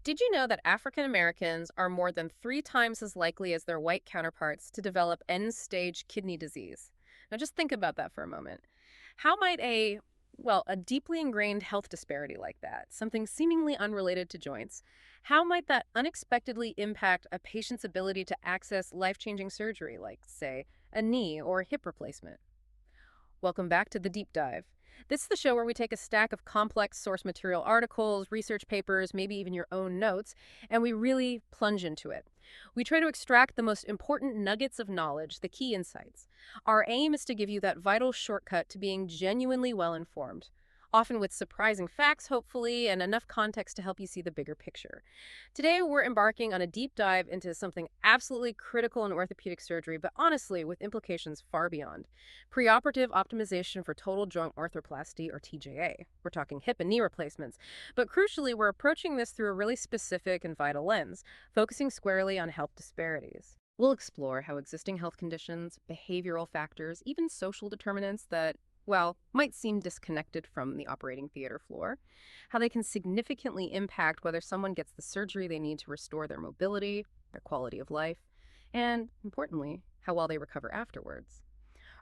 Did you know that African Americans are more than 3 times as likely as their white counterparts to develop end stage kidney disease? Now, just think about that for a moment. How might a deeply ingrained health disparity like that, something seemingly unrelated to joints, how might that unexpectedly impact a patient's ability to access life changing surgery, like, say, a knee or hip replacement? Welcome back to the Deep Dive. This is the show where we take a stack of complex source material articles, research papers, maybe even your own notes, and we really plunge into it. We try to extract the most important nuggets of knowledge, the key insights. Our aim is to give you that vital shortcut to being genuinely well informed, often with surprising facts, hopefully, and enough context to help you see the bigger picture. Today, we're embarking on a deep dive into something absolutely critical in orthopedic surgery, but honestly, with implications far beyond. Preoperative optimization for total joint arthroplasty, or TJA. We're talking hip and knee replacements. But crucially, we're approaching this through a really specific and vital lens, focusing squarely on health disparities. We'll explore how existing health conditions, behavioral factors, even social determinants that, well, might seem disconnected from the operating theater floor, how they can significantly impact whether someone gets the surgery they need to restore their mobility, their quality of life, and, importantly, how well they recover afterwards.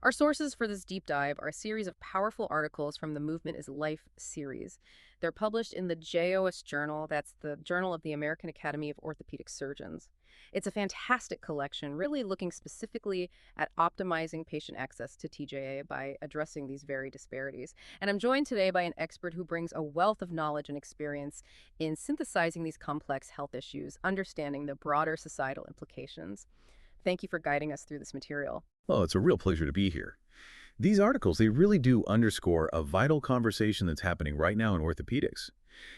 Our sources for this deep dive are a series of powerful articles from the Movement is Life series. They're published in the JOS Journal, that's the Journal of the American Academy of Orthopedic Surgeons. It's a fantastic collection, really looking specifically at optimizing patient access to TJA by addressing these very disparities. And I'm joined today by an expert who brings a wealth of knowledge and experience in synthesizing these complex health issues, understanding the broader societal implications. Thank you for guiding us through this material. Oh, it's a real pleasure to be here. These articles, they really do underscore a vital conversation that's happening right now in orthopedics.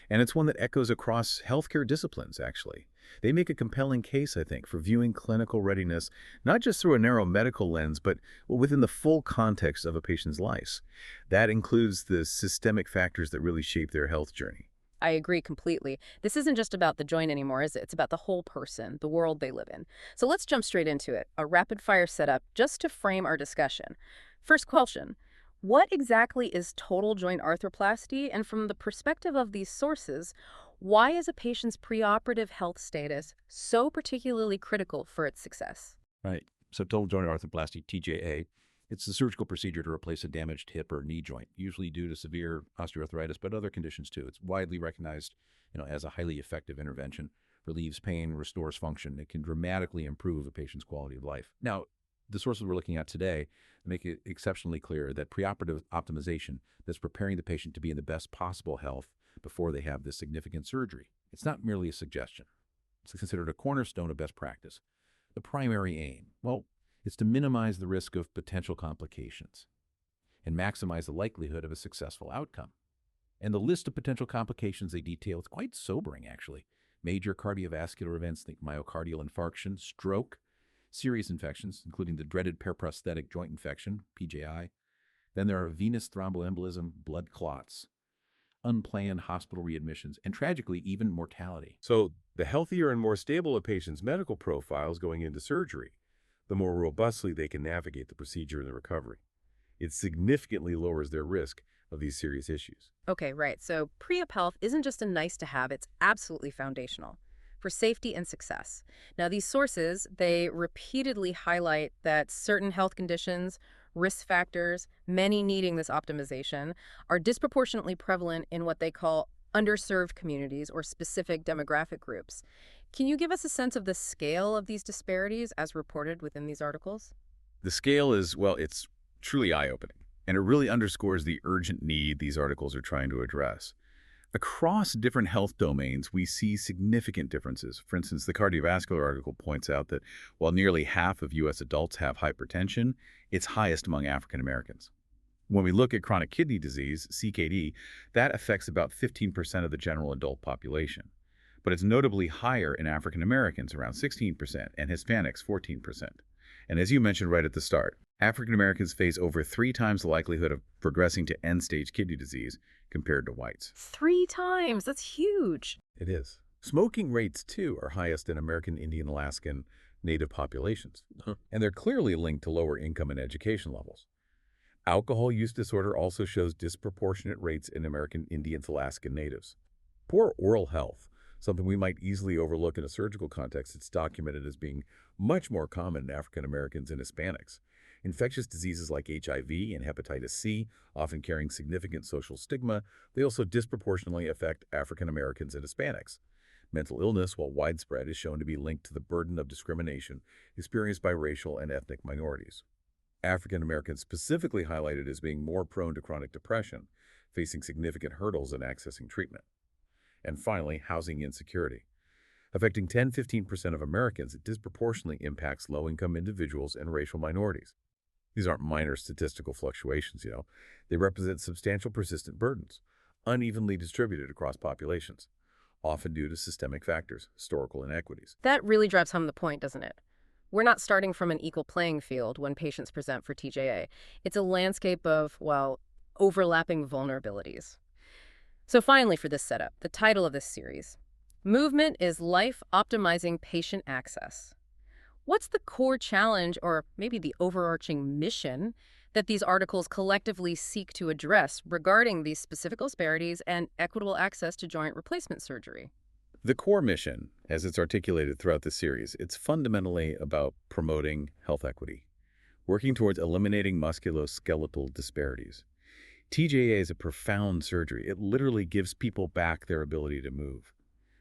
And it's one that echoes across healthcare disciplines, actually. They make a compelling case, I think, for viewing clinical readiness, not just through a narrow medical lens, but within the full context of a patient's life. That includes the systemic factors that really shape their health journey. I agree completely. This isn't just about the joint anymore, is it? It's about the whole person, the world they live in. So let's jump straight into it. A rapid fire setup just to frame our discussion. First question. What exactly is total joint arthroplasty? And from the perspective of these sources, why is a patient's preoperative health status so particularly critical for its success? Right. So total joint arthroplasty, TJA, it's a surgical procedure to replace a damaged hip or knee joint, usually due to severe osteoarthritis, but other conditions too. It's widely recognized, as a highly effective intervention, relieves pain, restores function. It can dramatically improve a patient's quality of life. Now, the sources we're looking at today make it exceptionally clear that preoperative optimization that's preparing the patient to be in the best possible health before they have this significant surgery. It's not merely a suggestion. It's considered a cornerstone of best practice. The primary aim, well, is to minimize the risk of potential complications and maximize the likelihood of a successful outcome. And the list of potential complications they detail is quite sobering, actually. Major cardiovascular events, think myocardial infarction, stroke, serious infections, including the dreaded paraprosthetic joint infection, PJI. Then there are venous thromboembolism, blood clots, unplanned hospital readmissions, and tragically, even mortality. So, the healthier and more stable a patient's medical profiles going into surgery, the more robustly they can navigate the procedure and the recovery. It significantly lowers their risk of these serious issues. Okay, right. So pre-op health isn't just a nice to have, it's absolutely foundational for safety and success. Now, these sources, they repeatedly highlight that certain health conditions, risk factors, many needing this optimization, are disproportionately prevalent in what they call underserved communities or specific demographic groups. Can you give us a sense of the scale of these disparities as reported within these articles? The scale is, well, it's truly eye-opening, and it really underscores the urgent need these articles are trying to address. Across different health domains, we see significant differences. For instance, the cardiovascular article points out that while nearly half of U.S. adults have hypertension, it's highest among African Americans. When we look at chronic kidney disease, CKD, that affects about 15% of the general adult population. But it's notably higher in African Americans, around 16%, and Hispanics, 14%. And as you mentioned right at the start, African Americans face over 3 times the likelihood of progressing to end-stage kidney disease compared to whites. 3 times. That's huge. It is. Smoking rates, too, are highest in American Indian, Alaskan, Native populations. And they're clearly linked to lower income and education levels. Alcohol use disorder also shows disproportionate rates in American Indians, Alaskan Natives. Poor oral health, something we might easily overlook in a surgical context. It's documented as being much more common in African Americans and Hispanics. Infectious diseases like HIV and hepatitis C, often carrying significant social stigma, they also disproportionately affect African Americans and Hispanics. Mental illness, while widespread, is shown to be linked to the burden of discrimination experienced by racial and ethnic minorities. African Americans specifically highlighted as being more prone to chronic depression, facing significant hurdles in accessing treatment. And finally, housing insecurity. Affecting 10–15% of Americans, it disproportionately impacts low-income individuals and racial minorities. These aren't minor statistical fluctuations, They represent substantial persistent burdens, unevenly distributed across populations, often due to systemic factors, historical inequities. That really drives home the point, doesn't it? We're not starting from an equal playing field when patients present for TJA. It's a landscape of, well, overlapping vulnerabilities. So finally, for this setup, the title of this series, Movement is Life-Optimizing Patient Access. What's the core challenge, or maybe the overarching mission, that these articles collectively seek to address regarding these specific disparities and equitable access to joint replacement surgery? The core mission, as it's articulated throughout the series, it's fundamentally about promoting health equity, working towards eliminating musculoskeletal disparities. TJA is a profound surgery. It literally gives people back their ability to move,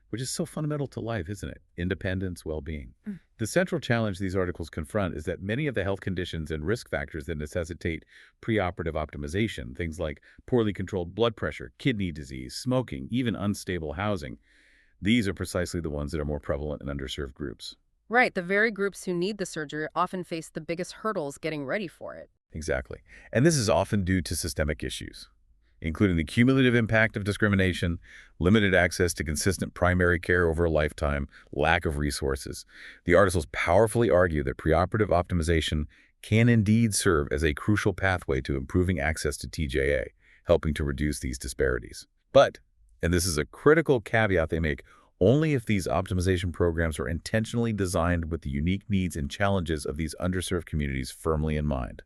which is so fundamental to life, isn't it? Independence, well-being. The central challenge these articles confront is that many of the health conditions and risk factors that necessitate preoperative optimization, things like poorly controlled blood pressure, kidney disease, smoking, even unstable housing, these are precisely the ones that are more prevalent in underserved groups. Right, the very groups who need the surgery often face the biggest hurdles getting ready for it. Exactly. And this is often due to systemic issues, including the cumulative impact of discrimination, limited access to consistent primary care over a lifetime, lack of resources. The articles powerfully argue that preoperative optimization can indeed serve as a crucial pathway to improving access to TJA, helping to reduce these disparities. But, and this is a critical caveat they make, only if these optimization programs are intentionally designed with the unique needs and challenges of these underserved communities firmly in mind.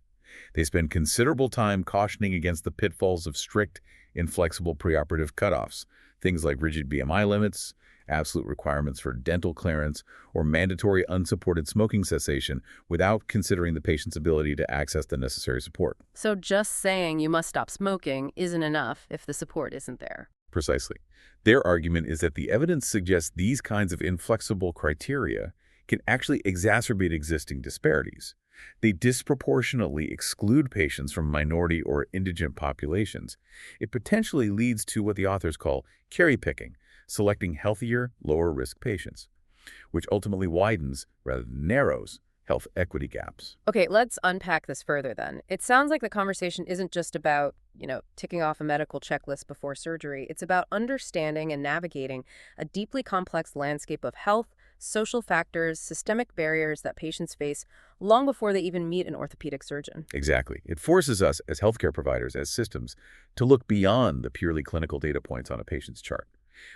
They spend considerable time cautioning against the pitfalls of strict, inflexible preoperative cutoffs, things like rigid BMI limits, absolute requirements for dental clearance, or mandatory unsupported smoking cessation without considering the patient's ability to access the necessary support. So just saying you must stop smoking isn't enough if the support isn't there. Precisely. Their argument is that the evidence suggests these kinds of inflexible criteria can actually exacerbate existing disparities. They disproportionately exclude patients from minority or indigent populations. It potentially leads to what the authors call cherry picking, selecting healthier, lower-risk patients, which ultimately widens, rather than narrows, health equity gaps. Okay, let's unpack this further then. It sounds like the conversation isn't just about, ticking off a medical checklist before surgery. It's about understanding and navigating a deeply complex landscape of health, social factors, systemic barriers that patients face long before they even meet an orthopedic surgeon. Exactly. It forces us as healthcare providers, as systems, to look beyond the purely clinical data points on a patient's chart.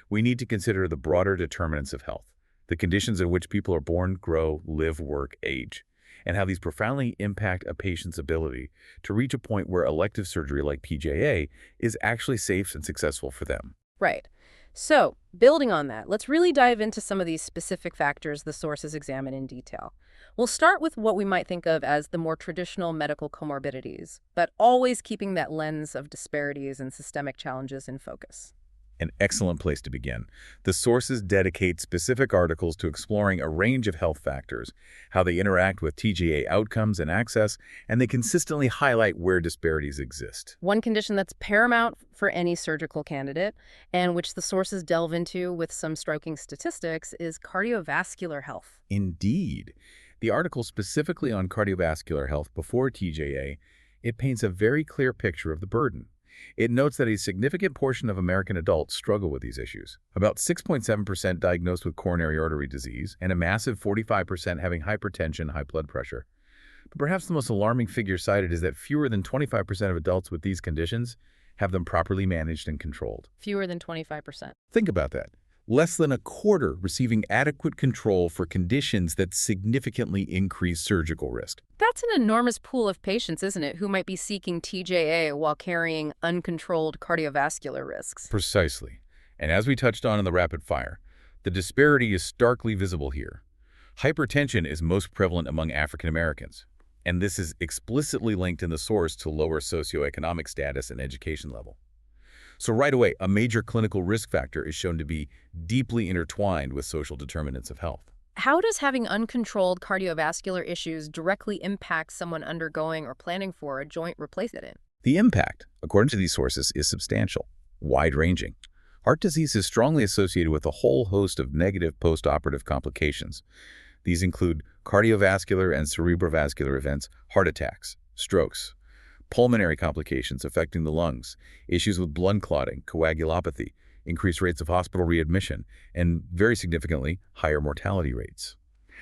We need to consider the broader determinants of health, the conditions in which people are born, grow, live, work, age, and how these profoundly impact a patient's ability to reach a point where elective surgery like PJA is actually safe and successful for them. Right. So, building on that, let's really dive into some of these specific factors the sources examine in detail. We'll start with what we might think of as the more traditional medical comorbidities, but always keeping that lens of disparities and systemic challenges in focus. An excellent place to begin. The sources dedicate specific articles to exploring a range of health factors, how they interact with TJA outcomes and access, and they consistently highlight where disparities exist. One condition that's paramount for any surgical candidate, and which the sources delve into with some striking statistics, is cardiovascular health. Indeed. The article specifically on cardiovascular health before TJA, it paints a very clear picture of the burden. It notes that a significant portion of American adults struggle with these issues. About 6.7% diagnosed with coronary artery disease, and a massive 45% having hypertension, high blood pressure. But perhaps the most alarming figure cited is that fewer than 25% of adults with these conditions have them properly managed and controlled. Fewer than 25%. Think about that. Less than a quarter receiving adequate control for conditions that significantly increase surgical risk. That's an enormous pool of patients, isn't it, who might be seeking TJA while carrying uncontrolled cardiovascular risks. Precisely. And as we touched on in the rapid fire, The disparity is starkly visible here. Hypertension is most prevalent among African Americans, and this is explicitly linked in the source to lower socioeconomic status and education level. So right away, a major clinical risk factor is shown to be deeply intertwined with social determinants of health. How does having uncontrolled cardiovascular issues directly impact someone undergoing or planning for a joint replacement? The impact, according to these sources, is substantial, wide-ranging. Heart disease is strongly associated with a whole host of negative post-operative complications. These include cardiovascular and cerebrovascular events, heart attacks, strokes, pulmonary complications affecting the lungs, issues with blood clotting, coagulopathy, increased rates of hospital readmission, and, very significantly, higher mortality rates.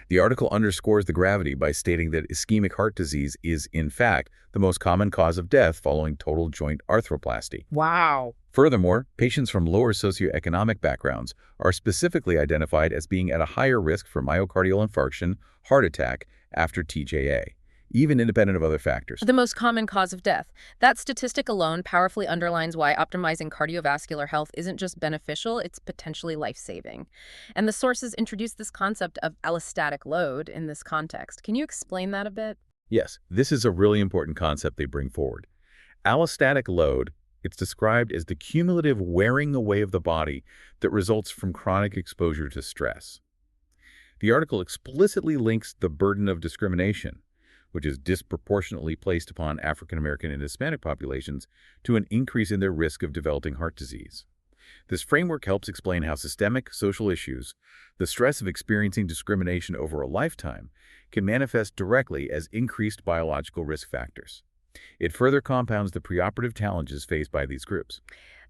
The article underscores the gravity by stating that ischemic heart disease is, in fact, the most common cause of death following total joint arthroplasty. Wow. Furthermore, patients from lower socioeconomic backgrounds are specifically identified as being at a higher risk for myocardial infarction, heart attack, after TJA, even independent of other factors. The most common cause of death. That statistic alone powerfully underlines why optimizing cardiovascular health isn't just beneficial, it's potentially life-saving. And the sources introduce this concept of allostatic load in this context. Can you explain that a bit? Yes, this is a really important concept they bring forward. Allostatic load, it's described as the cumulative wearing away of the body that results from chronic exposure to stress. The article explicitly links the burden of discrimination, which is disproportionately placed upon African American and Hispanic populations, to an increase in their risk of developing heart disease. This framework helps explain how systemic social issues, the stress of experiencing discrimination over a lifetime, can manifest directly as increased biological risk factors. It further compounds the preoperative challenges faced by these groups.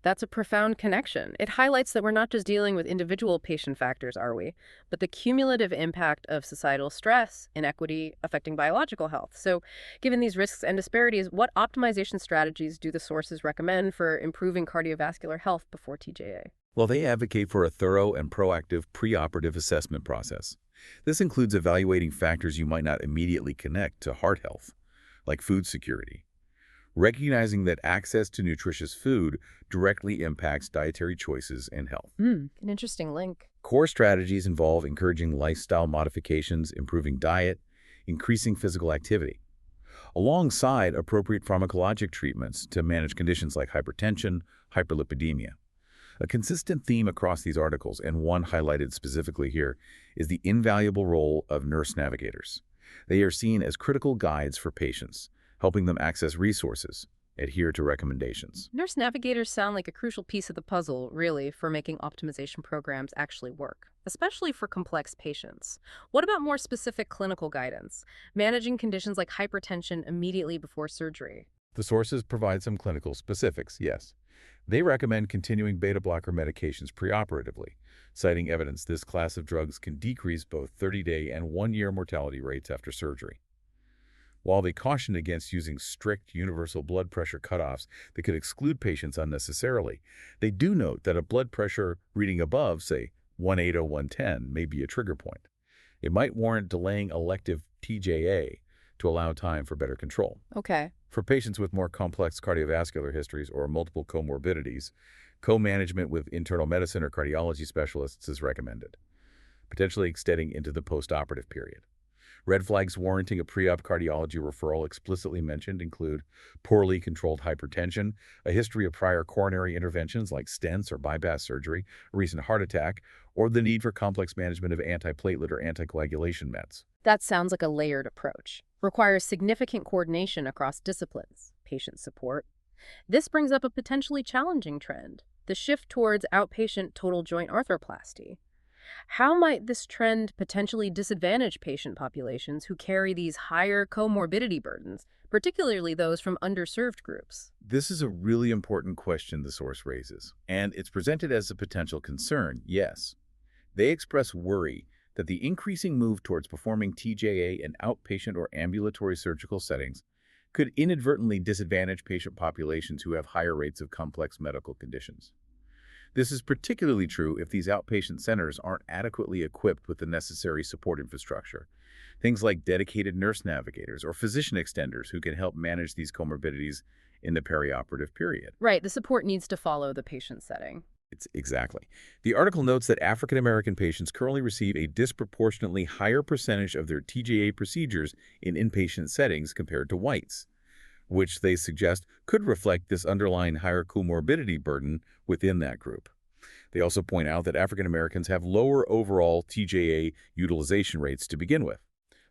That's a profound connection. It highlights that we're not just dealing with individual patient factors, are we? But the cumulative impact of societal stress, inequity, affecting biological health. So, given these risks and disparities, what optimization strategies do the sources recommend for improving cardiovascular health before TJA? Well, they advocate for a thorough and proactive preoperative assessment process. This includes evaluating factors you might not immediately connect to heart health, like food security. Recognizing that access to nutritious food directly impacts dietary choices and health. An interesting link. Core strategies involve encouraging lifestyle modifications, improving diet, increasing physical activity, alongside appropriate pharmacologic treatments to manage conditions like hypertension, hyperlipidemia. A consistent theme across these articles, and one highlighted specifically here, is the invaluable role of nurse navigators. They are seen as critical guides for patients, helping them access resources, adhere to recommendations. Nurse navigators sound like a crucial piece of the puzzle, really, for making optimization programs actually work, especially for complex patients. What about more specific clinical guidance, managing conditions like hypertension immediately before surgery? The sources provide some clinical specifics, yes. They recommend continuing beta-blocker medications preoperatively, citing evidence this class of drugs can decrease both 30-day and 1-year mortality rates after surgery. While they caution against using strict universal blood pressure cutoffs that could exclude patients unnecessarily, they do note that a blood pressure reading above, say, 180 or 110 may be a trigger point. It might warrant delaying elective TJA to allow time for better control. Okay. For patients with more complex cardiovascular histories or multiple comorbidities, co-management with internal medicine or cardiology specialists is recommended, potentially extending into the postoperative period. Red flags warranting a pre-op cardiology referral explicitly mentioned include poorly controlled hypertension, a history of prior coronary interventions like stents or bypass surgery, a recent heart attack, or the need for complex management of antiplatelet or anticoagulation meds. That sounds like a layered approach. Requires significant coordination across disciplines, patient support. This brings up a potentially challenging trend, the shift towards outpatient total joint arthroplasty. How might this trend potentially disadvantage patient populations who carry these higher comorbidity burdens, particularly those from underserved groups? This is a really important question the source raises, and it's presented as a potential concern, yes. They express worry that the increasing move towards performing TJA in outpatient or ambulatory surgical settings could inadvertently disadvantage patient populations who have higher rates of complex medical conditions. This is particularly true if these outpatient centers aren't adequately equipped with the necessary support infrastructure. Things like dedicated nurse navigators or physician extenders who can help manage these comorbidities in the perioperative period. Right, the support needs to follow the patient setting. It's exactly. The article notes that African American patients currently receive a disproportionately higher percentage of their TJA procedures in inpatient settings compared to whites, which they suggest could reflect this underlying higher comorbidity burden within that group. They also point out that African Americans have lower overall TJA utilization rates to begin with.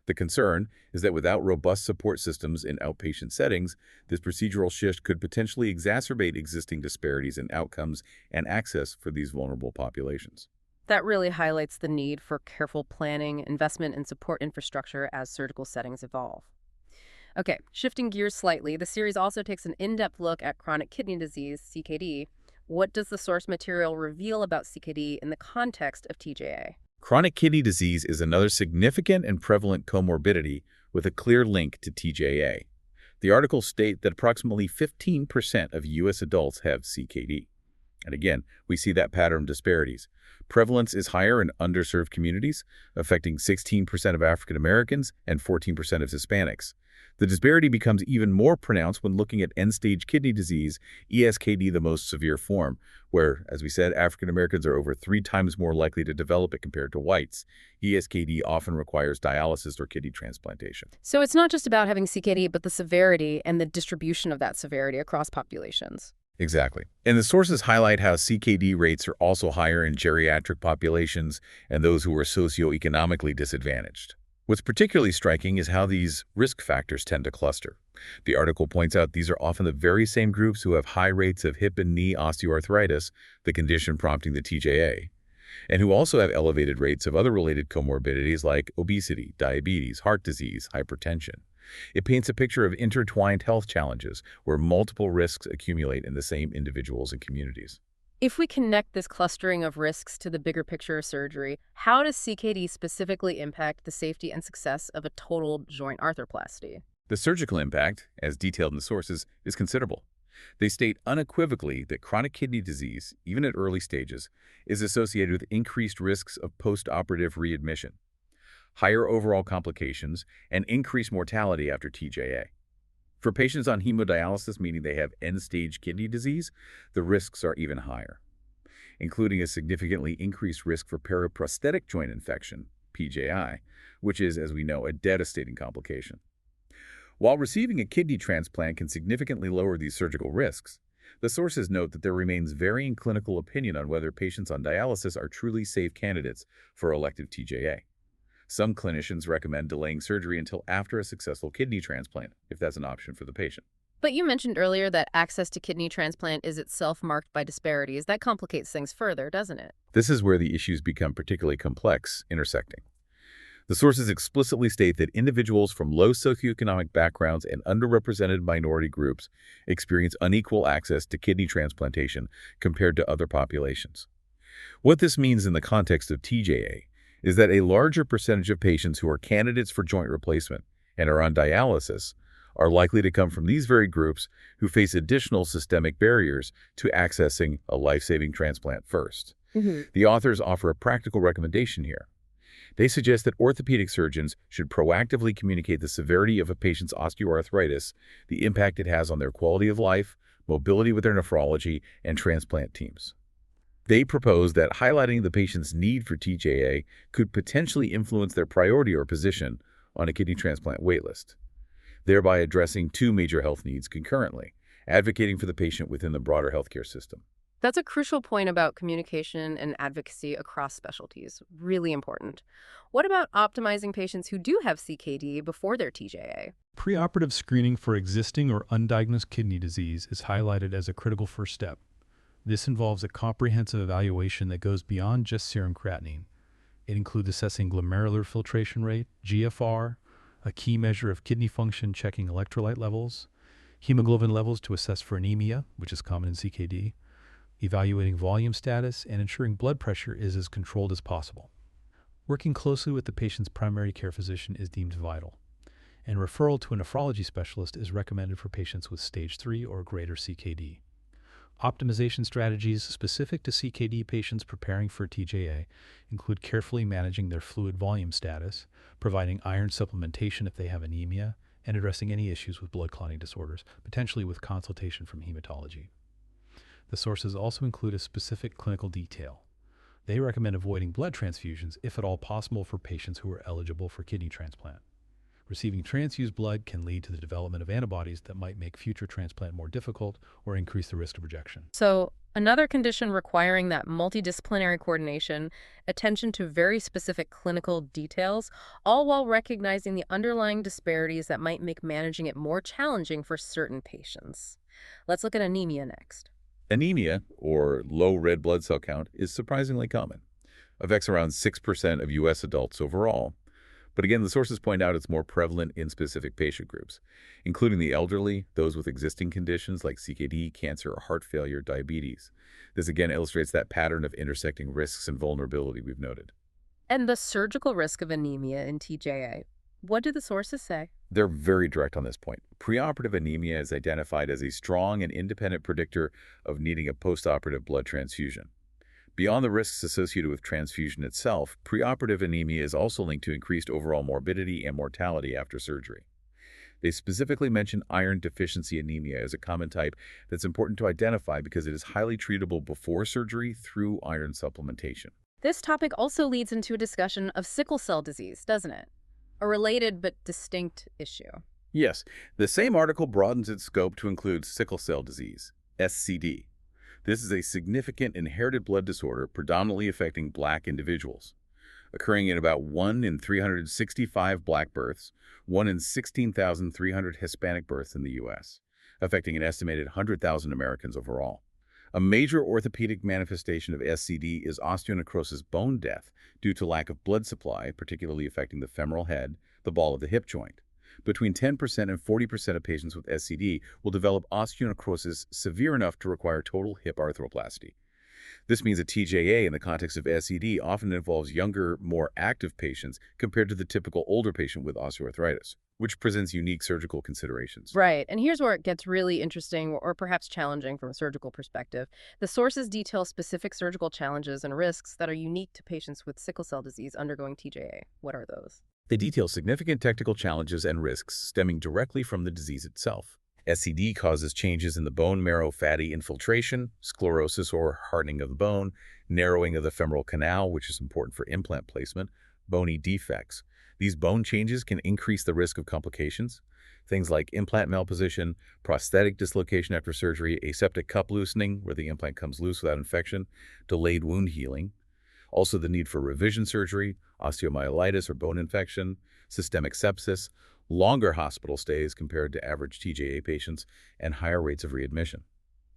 The concern is that without robust support systems in outpatient settings, this procedural shift could potentially exacerbate existing disparities in outcomes and access for these vulnerable populations. That really highlights the need for careful planning, investment, and support infrastructure as surgical settings evolve. Okay, shifting gears slightly, the series also takes an in-depth look at chronic kidney disease, CKD. What does the source material reveal about CKD in the context of TJA? Chronic kidney disease is another significant and prevalent comorbidity with a clear link to TJA. The articles state that approximately 15% of U.S. adults have CKD. And again, we see that pattern of disparities. Prevalence is higher in underserved communities, affecting 16% of African Americans and 14% of Hispanics. The disparity becomes even more pronounced when looking at end-stage kidney disease, ESKD, the most severe form, where, as we said, African Americans are over 3 times more likely to develop it compared to whites. ESKD often requires dialysis or kidney transplantation. So it's not just about having CKD, but the severity and the distribution of that severity across populations. Exactly. And the sources highlight how CKD rates are also higher in geriatric populations and those who are socioeconomically disadvantaged. What's particularly striking is how these risk factors tend to cluster. The article points out these are often the very same groups who have high rates of hip and knee osteoarthritis, the condition prompting the TJA, and who also have elevated rates of other related comorbidities like obesity, diabetes, heart disease, hypertension. It paints a picture of intertwined health challenges where multiple risks accumulate in the same individuals and communities. If we connect this clustering of risks to the bigger picture of surgery, how does CKD specifically impact the safety and success of a total joint arthroplasty? The surgical impact, as detailed in the sources, is considerable. They state unequivocally that chronic kidney disease, even at early stages, is associated with increased risks of post-operative readmission, higher overall complications, and increased mortality after TJA. For patients on hemodialysis, meaning they have end-stage kidney disease, the risks are even higher, including a significantly increased risk for periprosthetic joint infection, PJI, which is, as we know, a devastating complication. While receiving a kidney transplant can significantly lower these surgical risks, the sources note that there remains varying clinical opinion on whether patients on dialysis are truly safe candidates for elective TJA. Some clinicians recommend delaying surgery until after a successful kidney transplant, if that's an option for the patient. But you mentioned earlier that access to kidney transplant is itself marked by disparities. That complicates things further, doesn't it? This is where the issues become particularly complex, intersecting. The sources explicitly state that individuals from low socioeconomic backgrounds and underrepresented minority groups experience unequal access to kidney transplantation compared to other populations. What this means in the context of TJA is that a larger percentage of patients who are candidates for joint replacement and are on dialysis are likely to come from these very groups who face additional systemic barriers to accessing a life-saving transplant first. The authors offer a practical recommendation here. They suggest that orthopedic surgeons should proactively communicate the severity of a patient's osteoarthritis, the impact it has on their quality of life, mobility with their nephrology, and transplant teams. They propose that highlighting the patient's need for TJA could potentially influence their priority or position on a kidney transplant waitlist, thereby addressing 2 major health needs concurrently, advocating for the patient within the broader healthcare system. That's a crucial point about communication and advocacy across specialties. Really important. What about optimizing patients who do have CKD before their TJA? Preoperative screening for existing or undiagnosed kidney disease is highlighted as a critical first step. This involves a comprehensive evaluation that goes beyond just serum creatinine. It includes assessing glomerular filtration rate, GFR, a key measure of kidney function checking electrolyte levels, hemoglobin levels to assess for anemia, which is common in CKD, evaluating volume status, and ensuring blood pressure is as controlled as possible. Working closely with the patient's primary care physician is deemed vital, and referral to a nephrology specialist is recommended for patients with stage 3 or greater CKD. Optimization strategies specific to CKD patients preparing for TJA include carefully managing their fluid volume status, providing iron supplementation if they have anemia, and addressing any issues with blood clotting disorders, potentially with consultation from hematology. The sources also include a specific clinical detail. They recommend avoiding blood transfusions if at all possible for patients who are eligible for kidney transplant. Receiving transfused blood can lead to the development of antibodies that might make future transplant more difficult or increase the risk of rejection. So, another condition requiring that multidisciplinary coordination, attention to very specific clinical details, all while recognizing the underlying disparities that might make managing it more challenging for certain patients. Let's look at anemia next. Anemia, or low red blood cell count, is surprisingly common. Affects around 6% of U.S. adults overall. But again, the sources point out it's more prevalent in specific patient groups, including the elderly, those with existing conditions like CKD, cancer, or heart failure, diabetes. This again illustrates that pattern of intersecting risks and vulnerability we've noted. And the surgical risk of anemia in TJA. What do the sources say? They're very direct on this point. Preoperative anemia is identified as a strong and independent predictor of needing a postoperative blood transfusion. Beyond the risks associated with transfusion itself, preoperative anemia is also linked to increased overall morbidity and mortality after surgery. They specifically mention iron deficiency anemia as a common type that's important to identify because it is highly treatable before surgery through iron supplementation. This topic also leads into a discussion of sickle cell disease, doesn't it? A related but distinct issue. Yes, the same article broadens its scope to include sickle cell disease, SCD. This is a significant inherited blood disorder predominantly affecting Black individuals, occurring in about 1 in 365 Black births, 1 in 16,300 Hispanic births in the U.S., affecting an estimated 100,000 Americans overall. A major orthopedic manifestation of SCD is osteonecrosis bone death due to lack of blood supply, particularly affecting the femoral head, the ball of the hip joint. Between 10% and 40% of patients with SCD will develop osteonecrosis severe enough to require total hip arthroplasty. This means a TJA in the context of SCD often involves younger, more active patients compared to the typical older patient with osteoarthritis, which presents unique surgical considerations. Right, and here's where it gets really interesting or perhaps challenging from a surgical perspective. The sources detail specific surgical challenges and risks that are unique to patients with sickle cell disease undergoing TJA. What are those? They detail significant technical challenges and risks stemming directly from the disease itself. SCD causes changes in the bone marrow fatty infiltration, sclerosis or hardening of the bone, narrowing of the femoral canal, which is important for implant placement, bony defects. These bone changes can increase the risk of complications, things like implant malposition, prosthetic dislocation after surgery, aseptic cup loosening, where the implant comes loose without infection, delayed wound healing. Also the need for revision surgery, osteomyelitis or bone infection, systemic sepsis, longer hospital stays compared to average TJA patients, and higher rates of readmission.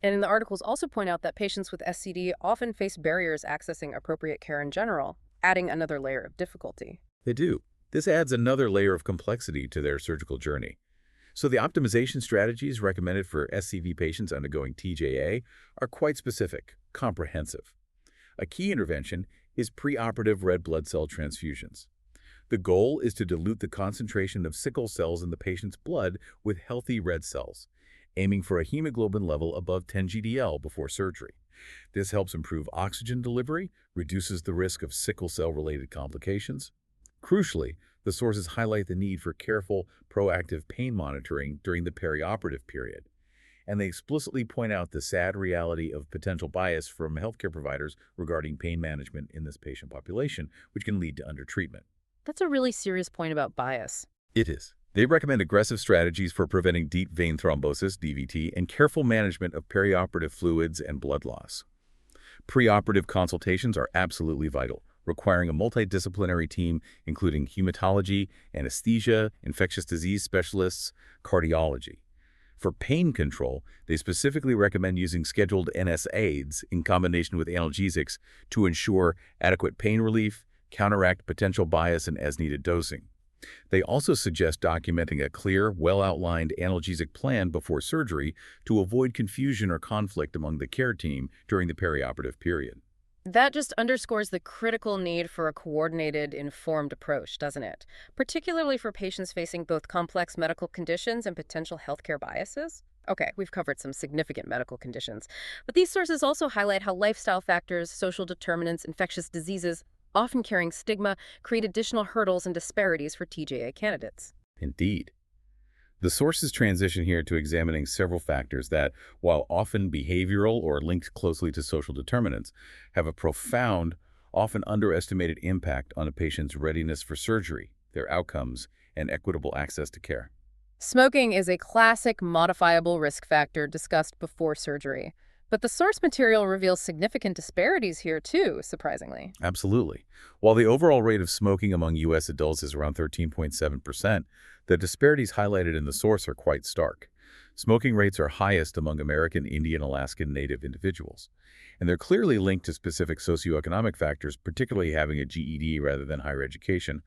And the articles also point out that patients with SCD often face barriers accessing appropriate care in general, adding another layer of difficulty. They do. This adds another layer of complexity to their surgical journey. So the optimization strategies recommended for SCV patients undergoing TJA are quite specific, comprehensive. A key intervention is preoperative red blood cell transfusions. The goal is to dilute the concentration of sickle cells in the patient's blood with healthy red cells, aiming for a hemoglobin level above 10 GDL before surgery. This helps improve oxygen delivery, reduces the risk of sickle cell-related complications. Crucially, the sources highlight the need for careful, proactive pain monitoring during the perioperative period. And they explicitly point out the sad reality of potential bias from healthcare providers regarding pain management in this patient population, which can lead to undertreatment. That's a really serious point about bias. It is. They recommend aggressive strategies for preventing deep vein thrombosis, DVT, and careful management of perioperative fluids and blood loss. Preoperative consultations are absolutely vital, requiring a multidisciplinary team including hematology, anesthesia, infectious disease specialists, cardiology. For pain control, they specifically recommend using scheduled NSAIDs in combination with analgesics to ensure adequate pain relief, counteract potential bias, and as-needed dosing. They also suggest documenting a clear, well-outlined analgesic plan before surgery to avoid confusion or conflict among the care team during the perioperative period. That just underscores the critical need for a coordinated, informed approach, doesn't it? Particularly for patients facing both complex medical conditions and potential healthcare biases. Okay, we've covered some significant medical conditions, but these sources also highlight how lifestyle factors, social determinants, infectious diseases, often carrying stigma, create additional hurdles and disparities for TJA candidates. Indeed. The sources transition here to examining several factors that, while often behavioral or linked closely to social determinants, have a profound, often underestimated impact on a patient's readiness for surgery, their outcomes, and equitable access to care. Smoking is a classic modifiable risk factor discussed before surgery. But the source material reveals significant disparities here too, surprisingly. Absolutely. While the overall rate of smoking among U.S. adults is around 13.7%, the disparities highlighted in the source are quite stark. Smoking rates are highest among American, Indian, Alaskan Native individuals, and they're clearly linked to specific socioeconomic factors, particularly having a GED rather than higher education,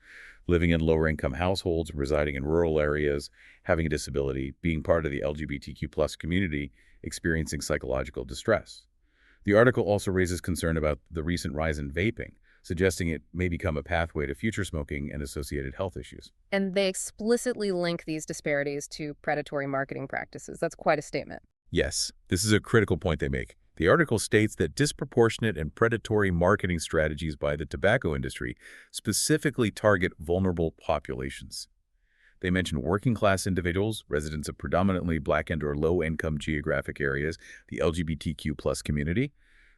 living in lower-income households, residing in rural areas, having a disability, being part of the LGBTQ+ community, experiencing psychological distress. The article also raises concern about the recent rise in vaping, suggesting it may become a pathway to future smoking and associated health issues. And they explicitly link these disparities to predatory marketing practices. That's quite a statement. Yes, this is a critical point they make. The article states that disproportionate and predatory marketing strategies by the tobacco industry specifically target vulnerable populations. They mention working-class individuals, residents of predominantly Black and/or low-income geographic areas, the LGBTQ+ community.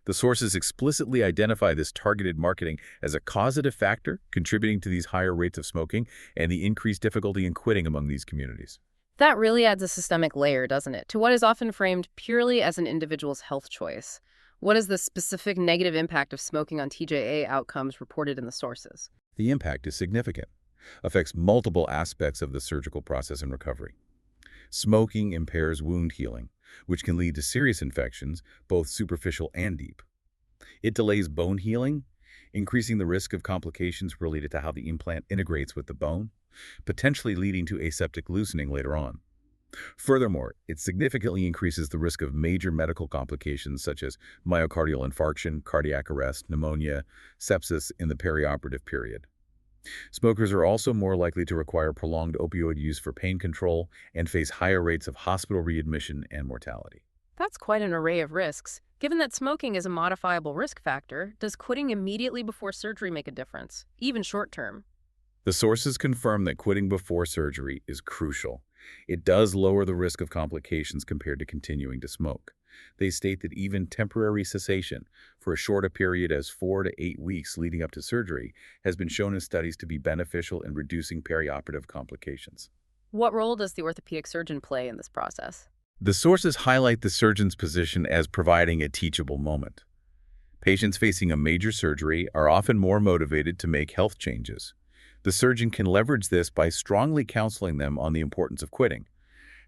The sources explicitly identify this targeted marketing as a causative factor contributing to these higher rates of smoking and the increased difficulty in quitting among these communities. That really adds a systemic layer, doesn't it, to what is often framed purely as an individual's health choice. What is the specific negative impact of smoking on TJA outcomes reported in the sources? The impact is significant, affects multiple aspects of the surgical process and recovery. Smoking impairs wound healing, which can lead to serious infections, both superficial and deep. It delays bone healing, increasing the risk of complications related to how the implant integrates with the bone, potentially leading to aseptic loosening later on. Furthermore, it significantly increases the risk of major medical complications such as myocardial infarction, cardiac arrest, pneumonia, sepsis in the perioperative period. Smokers are also more likely to require prolonged opioid use for pain control and face higher rates of hospital readmission and mortality. That's quite an array of risks. Given that smoking is a modifiable risk factor, does quitting immediately before surgery make a difference, even short-term? The sources confirm that quitting before surgery is crucial. It does lower the risk of complications compared to continuing to smoke. They state that even temporary cessation for a shorter period as 4 to 8 weeks leading up to surgery has been shown in studies to be beneficial in reducing perioperative complications. What role does the orthopedic surgeon play in this process? The sources highlight the surgeon's position as providing a teachable moment. Patients facing a major surgery are often more motivated to make health changes. The surgeon can leverage this by strongly counseling them on the importance of quitting.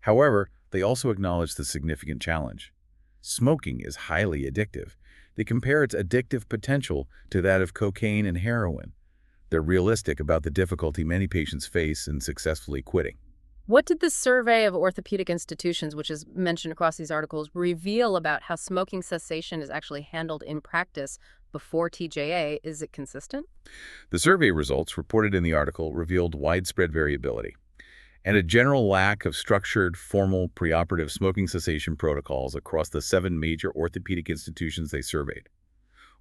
However, they also acknowledge the significant challenge. Smoking is highly addictive. They compare its addictive potential to that of cocaine and heroin. They're realistic about the difficulty many patients face in successfully quitting. What did this survey of orthopedic institutions, which is mentioned across these articles, reveal about how smoking cessation is actually handled in practice before TJA? Is it consistent? The survey results reported in the article revealed widespread variability and a general lack of structured, formal preoperative smoking cessation protocols across the 7 major orthopedic institutions they surveyed.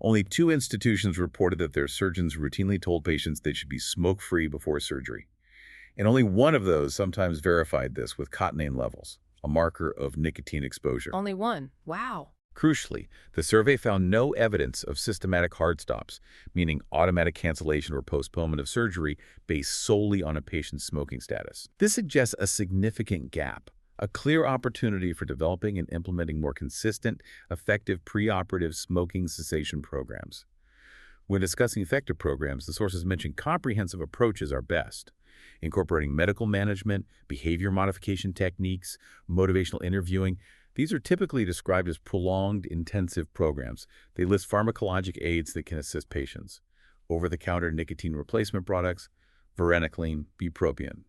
Only 2 institutions reported that their surgeons routinely told patients they should be smoke-free before surgery. And only one of those sometimes verified this with cotinine levels, a marker of nicotine exposure. Only one. Wow. Crucially, the survey found no evidence of systematic hard stops, meaning automatic cancellation or postponement of surgery based solely on a patient's smoking status. This suggests a significant gap, a clear opportunity for developing and implementing more consistent, effective preoperative smoking cessation programs. When discussing effective programs, the sources mention comprehensive approaches are best, incorporating medical management, behavior modification techniques, motivational interviewing. These are typically described as prolonged, intensive programs. They list pharmacologic aids that can assist patients: over-the-counter nicotine replacement products, varenicline, bupropion.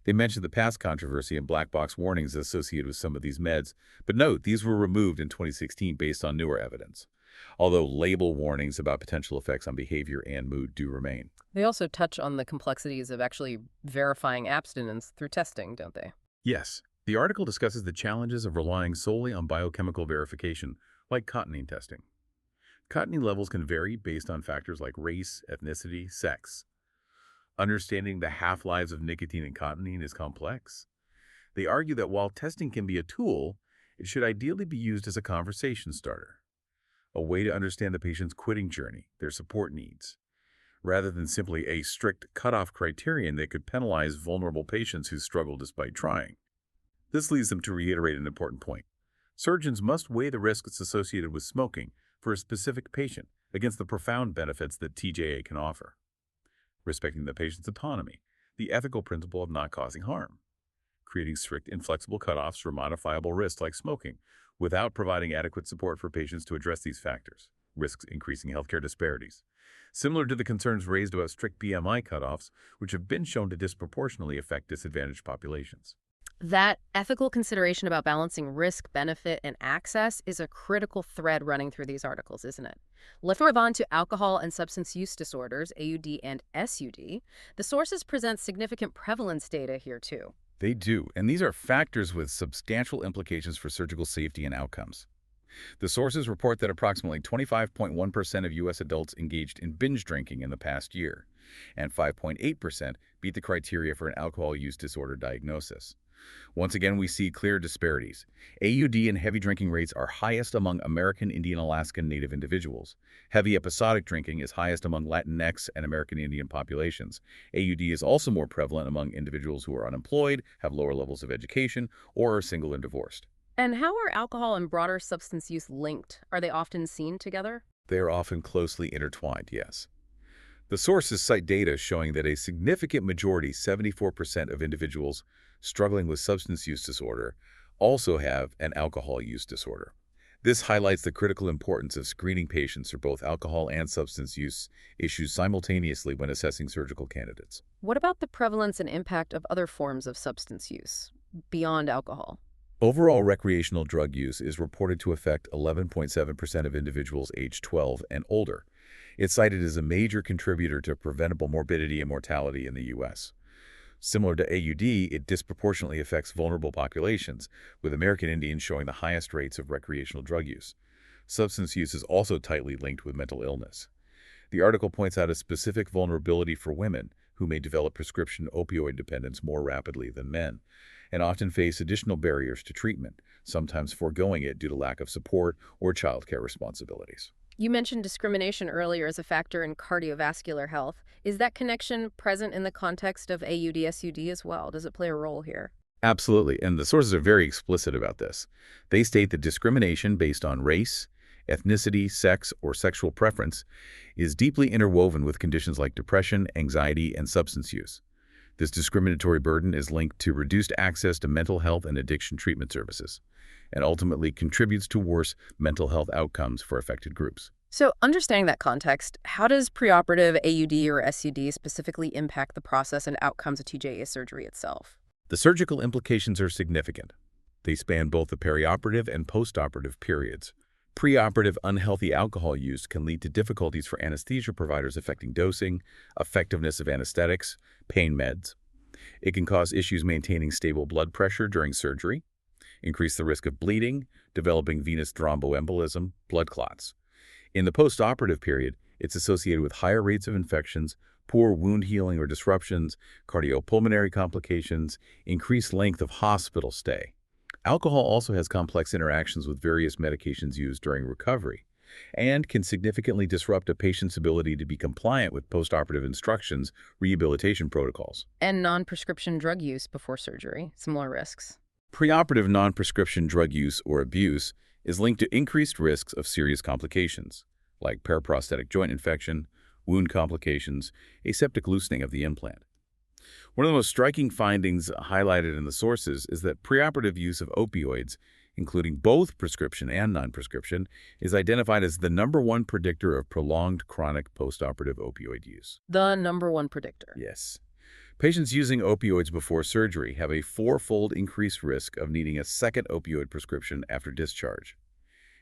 They mention the past controversy and black box warnings associated with some of these meds, but note these were removed in 2016 based on newer evidence, although label warnings about potential effects on behavior and mood do remain. They also touch on the complexities of actually verifying abstinence through testing, don't they? Yes. The article discusses the challenges of relying solely on biochemical verification, like cotinine testing. Cotinine levels can vary based on factors like race, ethnicity, sex. Understanding the half-lives of nicotine and cotinine is complex. They argue that while testing can be a tool, it should ideally be used as a conversation starter, a way to understand the patient's quitting journey, their support needs, rather than simply a strict cutoff criterion that could penalize vulnerable patients who struggle despite trying. This leads them to reiterate an important point. Surgeons must weigh the risks associated with smoking for a specific patient against the profound benefits that TJA can offer, respecting the patient's autonomy, the ethical principle of not causing harm, creating strict, inflexible cutoffs for modifiable risks like smoking, without providing adequate support for patients to address these factors, risks increasing healthcare disparities. Similar to the concerns raised about strict BMI cutoffs, which have been shown to disproportionately affect disadvantaged populations. That ethical consideration about balancing risk, benefit, and access is a critical thread running through these articles, isn't it? Let's move on to alcohol and substance use disorders, AUD and SUD. The sources present significant prevalence data here, too. They do, and these are factors with substantial implications for surgical safety and outcomes. The sources report that approximately 25.1% of U.S. adults engaged in binge drinking in the past year, and 5.8% beat the criteria for an alcohol use disorder diagnosis. Once again, we see clear disparities. AUD and heavy drinking rates are highest among American Indian Alaskan Native individuals. Heavy episodic drinking is highest among Latinx and American Indian populations. AUD is also more prevalent among individuals who are unemployed, have lower levels of education, or are single and divorced. And how are alcohol and broader substance use linked? Are they often seen together? They are often closely intertwined, yes. The sources cite data showing that a significant majority, 74% of individuals struggling with substance use disorder, also have an alcohol use disorder. This highlights the critical importance of screening patients for both alcohol and substance use issues simultaneously when assessing surgical candidates. What about the prevalence and impact of other forms of substance use beyond alcohol? Overall recreational drug use is reported to affect 11.7% of individuals aged 12 and older. It's cited as a major contributor to preventable morbidity and mortality in the U.S. Similar to AUD, it disproportionately affects vulnerable populations, with American Indians showing the highest rates of recreational drug use. Substance use is also tightly linked with mental illness. The article points out a specific vulnerability for women who may develop prescription opioid dependence more rapidly than men, and often face additional barriers to treatment, sometimes foregoing it due to lack of support or childcare responsibilities. You mentioned discrimination earlier as a factor in cardiovascular health. Is that connection present in the context of AUD-SUD as well? Does it play a role here? Absolutely, and the sources are very explicit about this. They state that discrimination based on race, ethnicity, sex, or sexual preference is deeply interwoven with conditions like depression, anxiety, and substance use. This discriminatory burden is linked to reduced access to mental health and addiction treatment services, and ultimately contributes to worse mental health outcomes for affected groups. So understanding that context, how does preoperative AUD or SUD specifically impact the process and outcomes of TJA surgery itself? The surgical implications are significant. They span both the perioperative and postoperative periods. Preoperative unhealthy alcohol use can lead to difficulties for anesthesia providers affecting dosing, effectiveness of anesthetics, pain meds. It can cause issues maintaining stable blood pressure during surgery, increase the risk of bleeding, developing venous thromboembolism, blood clots. In the postoperative period, it's associated with higher rates of infections, poor wound healing or disruptions, cardiopulmonary complications, increased length of hospital stay. Alcohol also has complex interactions with various medications used during recovery and can significantly disrupt a patient's ability to be compliant with postoperative instructions, rehabilitation protocols. And non-prescription drug use before surgery, similar risks. Preoperative non-prescription drug use or abuse is linked to increased risks of serious complications, like paraprosthetic joint infection, wound complications, aseptic loosening of the implant. One of the most striking findings highlighted in the sources is that preoperative use of opioids, including both prescription and non-prescription, is identified as the #1 predictor of prolonged chronic postoperative opioid use. The #1 predictor. Yes. Patients using opioids before surgery have a 4-fold increased risk of needing a second opioid prescription after discharge,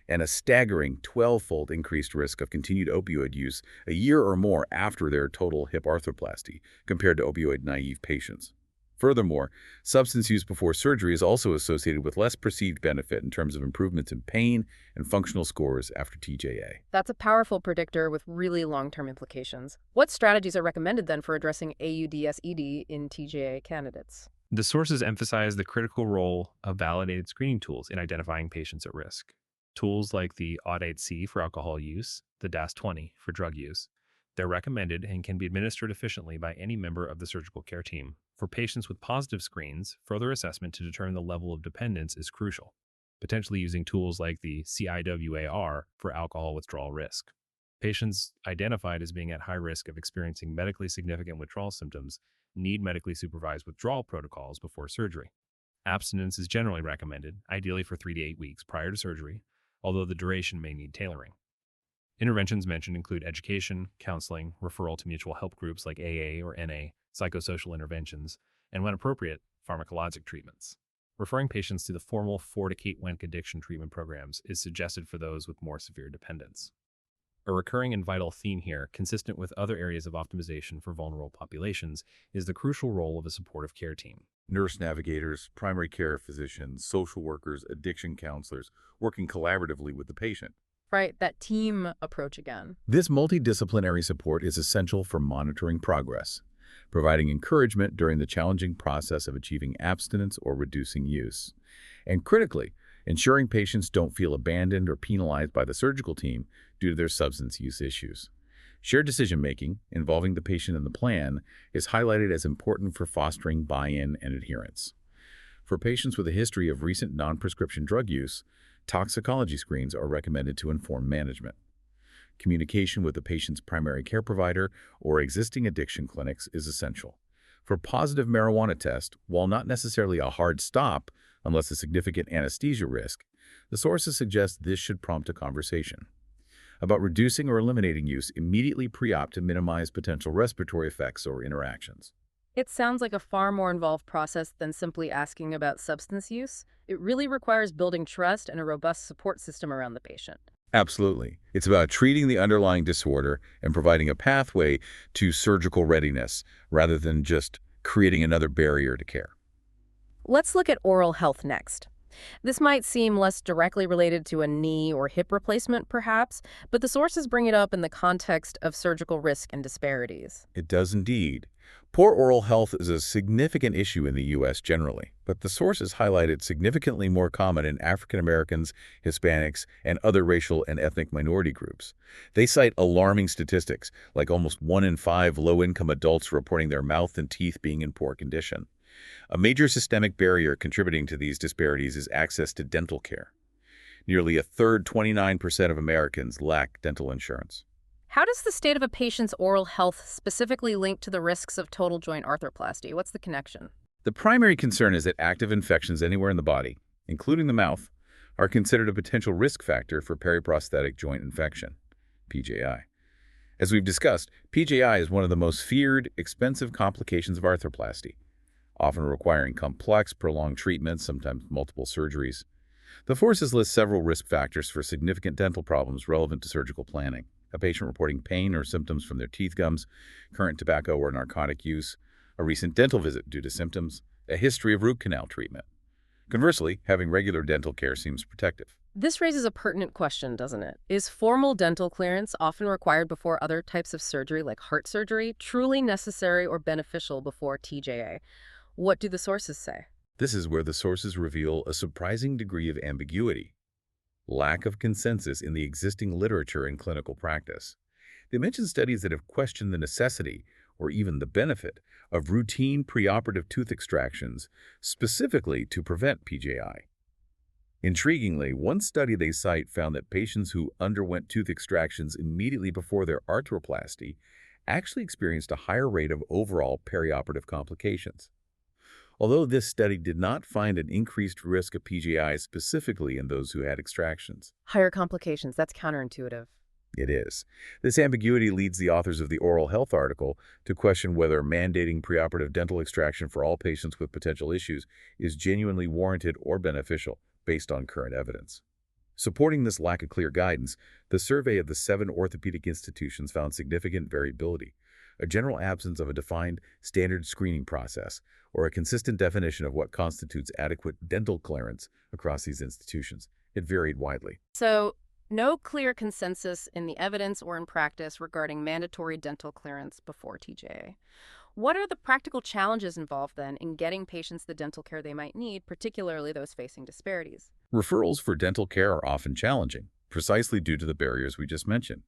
and a staggering 12-fold increased risk of continued opioid use a year or more after their total hip arthroplasty compared to opioid-naive patients. Furthermore, substance use before surgery is also associated with less perceived benefit in terms of improvements in pain and functional scores after TJA. That's a powerful predictor with really long-term implications. What strategies are recommended then for addressing AUD-SED in TJA candidates? The sources emphasize the critical role of validated screening tools in identifying patients at risk. Tools like the AUD8C for alcohol use, the DAS-20 for drug use, they're recommended and can be administered efficiently by any member of the surgical care team. For patients with positive screens, further assessment to determine the level of dependence is crucial, potentially using tools like the CIWAR for alcohol withdrawal risk. Patients identified as being at high risk of experiencing medically significant withdrawal symptoms need medically supervised withdrawal protocols before surgery. Abstinence is generally recommended, ideally for 3 to 8 weeks prior to surgery, although the duration may need tailoring. Interventions mentioned include education, counseling, referral to mutual help groups like AA or NA, psychosocial interventions, and when appropriate, pharmacologic treatments. Referring patients to the formal 4 to Kate Wenck addiction treatment programs is suggested for those with more severe dependence. A recurring and vital theme here, consistent with other areas of optimization for vulnerable populations, is the crucial role of a supportive care team. Nurse navigators, primary care physicians, social workers, addiction counselors, working collaboratively with the patient. Right, that team approach again. This multidisciplinary support is essential for monitoring progress, providing encouragement during the challenging process of achieving abstinence or reducing use, and critically, ensuring patients don't feel abandoned or penalized by the surgical team due to their substance use issues. Shared decision-making, involving the patient in the plan, is highlighted as important for fostering buy-in and adherence. For patients with a history of recent non-prescription drug use, toxicology screens are recommended to inform management. Communication with the patient's primary care provider or existing addiction clinics is essential. For positive marijuana test, while not necessarily a hard stop unless a significant anesthesia risk, the sources suggest this should prompt a conversation about reducing or eliminating use immediately pre-op to minimize potential respiratory effects or interactions. It sounds like a far more involved process than simply asking about substance use. It really requires building trust and a robust support system around the patient. Absolutely. It's about treating the underlying disorder and providing a pathway to surgical readiness rather than just creating another barrier to care. Let's look at oral health next. This might seem less directly related to a knee or hip replacement, perhaps, but the sources bring it up in the context of surgical risk and disparities. It does indeed. Poor oral health is a significant issue in the U.S. generally, but the sources highlight it significantly more common in African Americans, Hispanics, and other racial and ethnic minority groups. They cite alarming statistics, like almost 1 in 5 low-income adults reporting their mouth and teeth being in poor condition. A major systemic barrier contributing to these disparities is access to dental care. Nearly a third, 29% of Americans, lack dental insurance. How does the state of a patient's oral health specifically link to the risks of total joint arthroplasty? What's the connection? The primary concern is that active infections anywhere in the body, including the mouth, are considered a potential risk factor for periprosthetic joint infection, PJI. As we've discussed, PJI is one of the most feared, expensive complications of arthroplasty, often requiring complex, prolonged treatments, sometimes multiple surgeries. The sources list several risk factors for significant dental problems relevant to surgical planning. A patient reporting pain or symptoms from their teeth gums, current tobacco or narcotic use, a recent dental visit due to symptoms, a history of root canal treatment. Conversely, having regular dental care seems protective. This raises a pertinent question, doesn't it? Is formal dental clearance, often required before other types of surgery like heart surgery, truly necessary or beneficial before TJA? What do the sources say? This is where the sources reveal a surprising degree of ambiguity. Lack of consensus in the existing literature and clinical practice. They mention studies that have questioned the necessity, or even the benefit, of routine preoperative tooth extractions, specifically to prevent PJI. Intriguingly, one study they cite found that patients who underwent tooth extractions immediately before their arthroplasty actually experienced a higher rate of overall perioperative complications. Although this study did not find an increased risk of PJI specifically in those who had extractions. Higher complications, that's counterintuitive. It is. This ambiguity leads the authors of the oral health article to question whether mandating preoperative dental extraction for all patients with potential issues is genuinely warranted or beneficial based on current evidence. Supporting this lack of clear guidance, the survey of the 7 orthopedic institutions found significant variability, a general absence of a defined standard screening process, or a consistent definition of what constitutes adequate dental clearance across these institutions. It varied widely. So, no clear consensus in the evidence or in practice regarding mandatory dental clearance before TJA. What are the practical challenges involved then in getting patients the dental care they might need, particularly those facing disparities? Referrals for dental care are often challenging, precisely due to the barriers we just mentioned.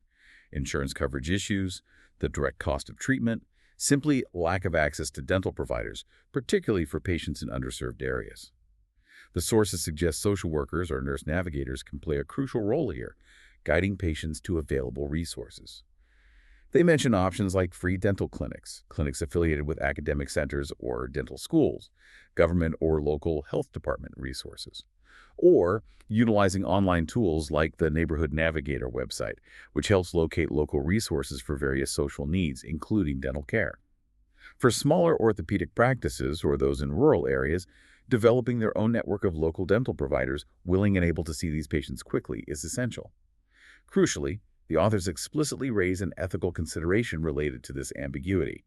Insurance coverage issues, the direct cost of treatment, simply lack of access to dental providers, particularly for patients in underserved areas. The sources suggest social workers or nurse navigators can play a crucial role here, guiding patients to available resources. They mention options like free dental clinics, clinics affiliated with academic centers or dental schools, government or local health department resources, or utilizing online tools like the Neighborhood Navigator website, which helps locate local resources for various social needs, including dental care. For smaller orthopedic practices or those in rural areas, developing their own network of local dental providers willing and able to see these patients quickly is essential. Crucially, the authors explicitly raise an ethical consideration related to this ambiguity.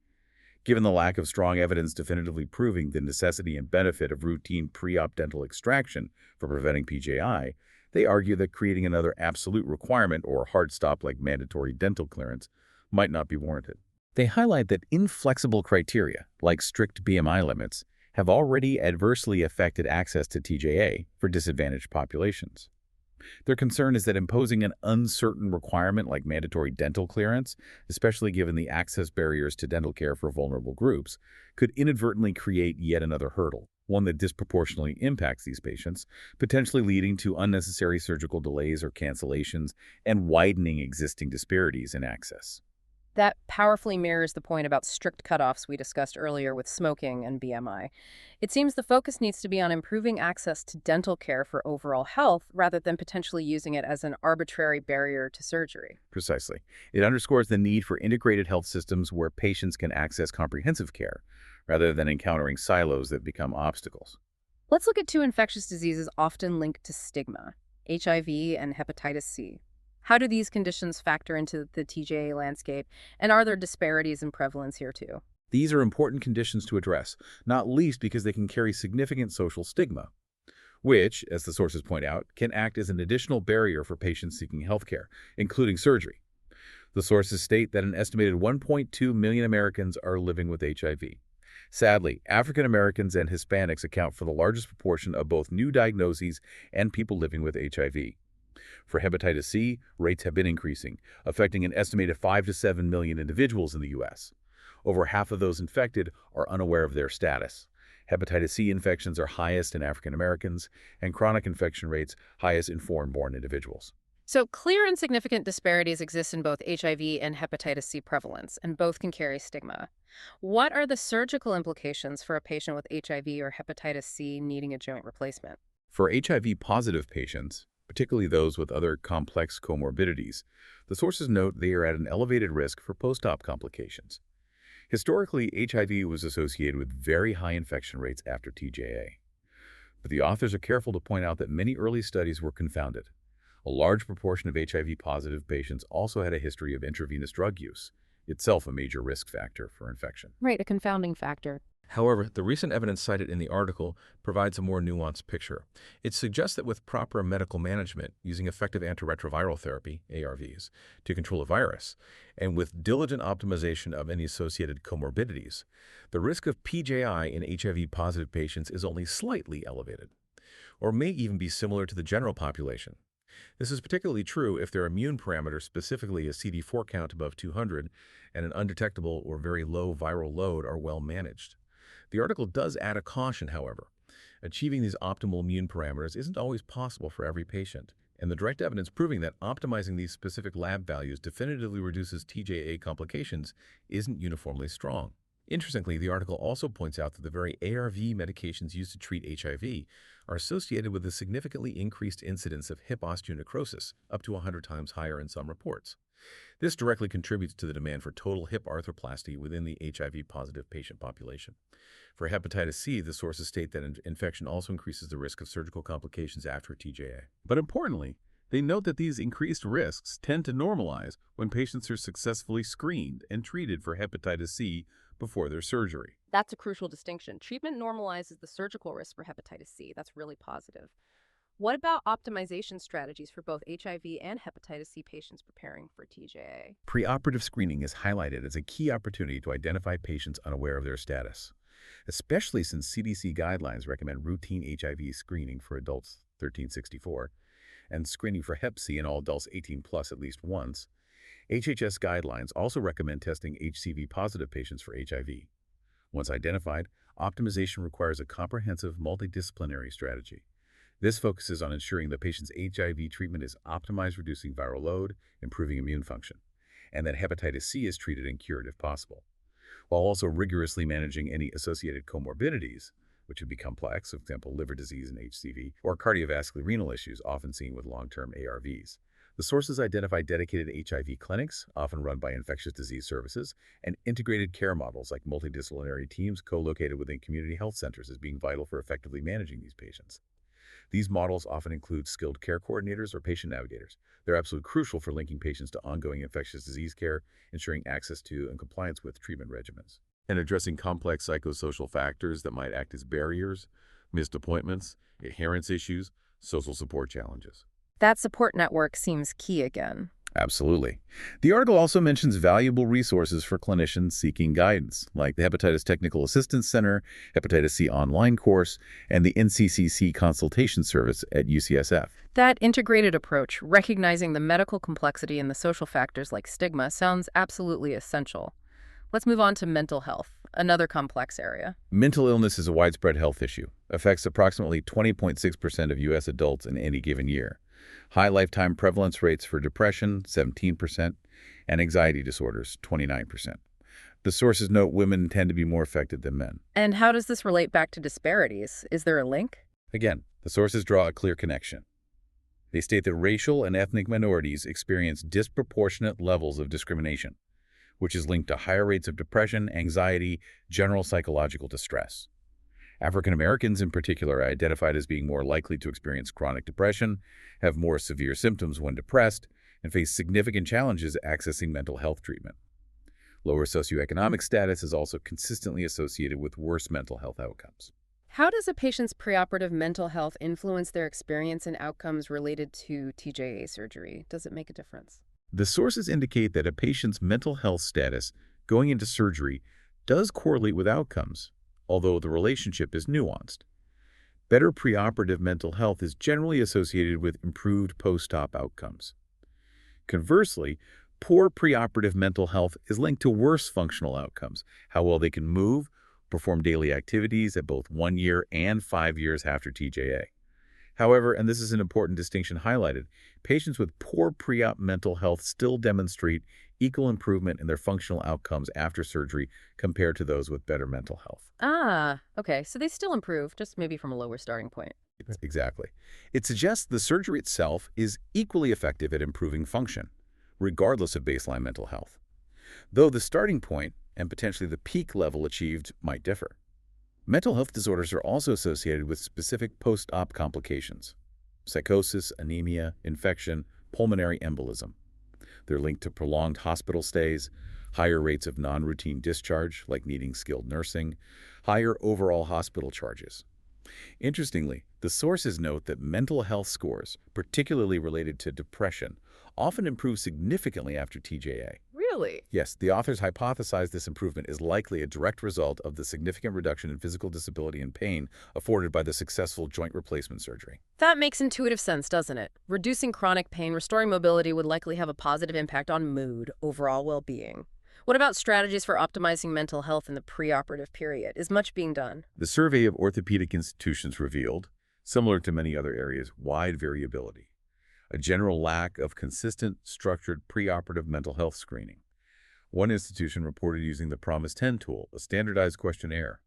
Given the lack of strong evidence definitively proving the necessity and benefit of routine pre-op dental extraction for preventing PJI, they argue that creating another absolute requirement or hard stop like mandatory dental clearance might not be warranted. They highlight that inflexible criteria, like strict BMI limits, have already adversely affected access to TJA for disadvantaged populations. Their concern is that imposing an uncertain requirement like mandatory dental clearance, especially given the access barriers to dental care for vulnerable groups, could inadvertently create yet another hurdle, one that disproportionately impacts these patients, potentially leading to unnecessary surgical delays or cancellations and widening existing disparities in access. That powerfully mirrors the point about strict cutoffs we discussed earlier with smoking and BMI. It seems the focus needs to be on improving access to dental care for overall health rather than potentially using it as an arbitrary barrier to surgery. Precisely. It underscores the need for integrated health systems where patients can access comprehensive care, rather than encountering silos that become obstacles. Let's look at two infectious diseases often linked to stigma, HIV and hepatitis C. How do these conditions factor into the TJA landscape, and are there disparities in prevalence here too? These are important conditions to address, not least because they can carry significant social stigma, which, as the sources point out, can act as an additional barrier for patients seeking healthcare, including surgery. The sources state that an estimated 1.2 million Americans are living with HIV. Sadly, African Americans and Hispanics account for the largest proportion of both new diagnoses and people living with HIV. For hepatitis C, rates have been increasing, affecting an estimated 5 to 7 million individuals in the U.S. Over half of those infected are unaware of their status. Hepatitis C infections are highest in African Americans, and chronic infection rates highest in foreign-born individuals. So clear and significant disparities exist in both HIV and hepatitis C prevalence, and both can carry stigma. What are the surgical implications for a patient with HIV or hepatitis C needing a joint replacement? For HIV-positive patients, particularly those with other complex comorbidities, the sources note they are at an elevated risk for post-op complications. Historically, HIV was associated with very high infection rates after TJA. But the authors are careful to point out that many early studies were confounded. A large proportion of HIV-positive patients also had a history of intravenous drug use, itself a major risk factor for infection. Right, a confounding factor. However, the recent evidence cited in the article provides a more nuanced picture. It suggests that with proper medical management, using effective antiretroviral therapy, ARVs, to control a virus, and with diligent optimization of any associated comorbidities, the risk of PJI in HIV-positive patients is only slightly elevated, or may even be similar to the general population. This is particularly true if their immune parameters, specifically a CD4 count above 200 and an undetectable or very low viral load, are well managed. The article does add a caution, however. Achieving these optimal immune parameters isn't always possible for every patient, and the direct evidence proving that optimizing these specific lab values definitively reduces TJA complications isn't uniformly strong. Interestingly, the article also points out that the very ARV medications used to treat HIV are associated with a significantly increased incidence of hip osteonecrosis, up to 100 times higher in some reports. This directly contributes to the demand for total hip arthroplasty within the HIV-positive patient population. For hepatitis C, the sources state that infection also increases the risk of surgical complications after TJA. But importantly, they note that these increased risks tend to normalize when patients are successfully screened and treated for hepatitis C before their surgery. That's a crucial distinction. Treatment normalizes the surgical risk for hepatitis C. That's really positive. What about optimization strategies for both HIV and hepatitis C patients preparing for TJA? Preoperative screening is highlighted as a key opportunity to identify patients unaware of their status, especially since CDC guidelines recommend routine HIV screening for adults 1364 and screening for Hep C in all adults 18 plus at least once. HHS guidelines also recommend testing HCV-positive patients for HIV. Once identified, optimization requires a comprehensive multidisciplinary strategy. This focuses on ensuring the patient's HIV treatment is optimized, reducing viral load, improving immune function, and that hepatitis C is treated and cured if possible, while also rigorously managing any associated comorbidities, which would be complex, for example, liver disease and HCV, or cardiovascular renal issues often seen with long-term ARVs. The sources identify dedicated HIV clinics, often run by infectious disease services, and integrated care models like multidisciplinary teams co-located within community health centers as being vital for effectively managing these patients. These models often include skilled care coordinators or patient navigators. They're absolutely crucial for linking patients to ongoing infectious disease care, ensuring access to and compliance with treatment regimens, and addressing complex psychosocial factors that might act as barriers, missed appointments, adherence issues, social support challenges. That support network seems key again. Absolutely. The article also mentions valuable resources for clinicians seeking guidance, like the Hepatitis Technical Assistance Center, Hepatitis C online course, and the NCCC consultation service at UCSF. That integrated approach, recognizing the medical complexity and the social factors like stigma, sounds absolutely essential. Let's move on to mental health, another complex area. Mental illness is a widespread health issue, affects approximately 20.6% of U.S. adults in any given year. High lifetime prevalence rates for depression, 17%, and anxiety disorders, 29%. The sources note women tend to be more affected than men. And how does this relate back to disparities? Is there a link? Again, the sources draw a clear connection. They state that racial and ethnic minorities experience disproportionate levels of discrimination, which is linked to higher rates of depression, anxiety, general psychological distress. African Americans in particular are identified as being more likely to experience chronic depression, have more severe symptoms when depressed, and face significant challenges accessing mental health treatment. Lower socioeconomic status is also consistently associated with worse mental health outcomes. How does a patient's preoperative mental health influence their experience and outcomes related to TJA surgery? Does it make a difference? The sources indicate that a patient's mental health status going into surgery does correlate with outcomes, although the relationship is nuanced. Better preoperative mental health is generally associated with improved post-op outcomes. Conversely, poor preoperative mental health is linked to worse functional outcomes, how well they can move, perform daily activities at both 1 year and 5 years after TJA. However, and this is an important distinction highlighted, patients with poor pre-op mental health still demonstrate equal improvement in their functional outcomes after surgery compared to those with better mental health. Ah, okay. So they still improve, just maybe from a lower starting point. Exactly. It suggests the surgery itself is equally effective at improving function, regardless of baseline mental health, though the starting point and potentially the peak level achieved might differ. Mental health disorders are also associated with specific post-op complications: psychosis, anemia, infection, pulmonary embolism. They're linked to prolonged hospital stays, higher rates of non-routine discharge, like needing skilled nursing, higher overall hospital charges. Interestingly, the sources note that mental health scores, particularly related to depression, often improve significantly after TJA. Really? Yes, the authors hypothesize this improvement is likely a direct result of the significant reduction in physical disability and pain afforded by the successful joint replacement surgery. That makes intuitive sense, doesn't it? Reducing chronic pain, restoring mobility would likely have a positive impact on mood, overall well-being. What about strategies for optimizing mental health in the preoperative period? Is much being done? The survey of orthopedic institutions revealed, similar to many other areas, wide variability. A general lack of consistent, structured preoperative mental health screening. One institution reported using the PROMIS 10 tool, a standardized questionnaire.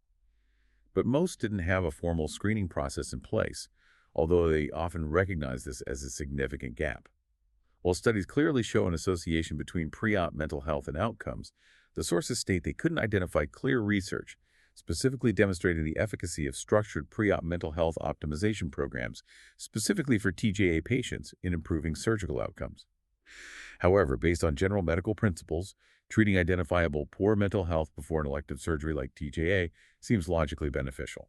But most didn't have a formal screening process in place, although they often recognize this as a significant gap. While studies clearly show an association between pre-op mental health and outcomes, the sources state they couldn't identify clear research, specifically demonstrating the efficacy of structured pre-op mental health optimization programs, specifically for TJA patients, in improving surgical outcomes. However, based on general medical principles, treating identifiable poor mental health before an elective surgery like TJA seems logically beneficial.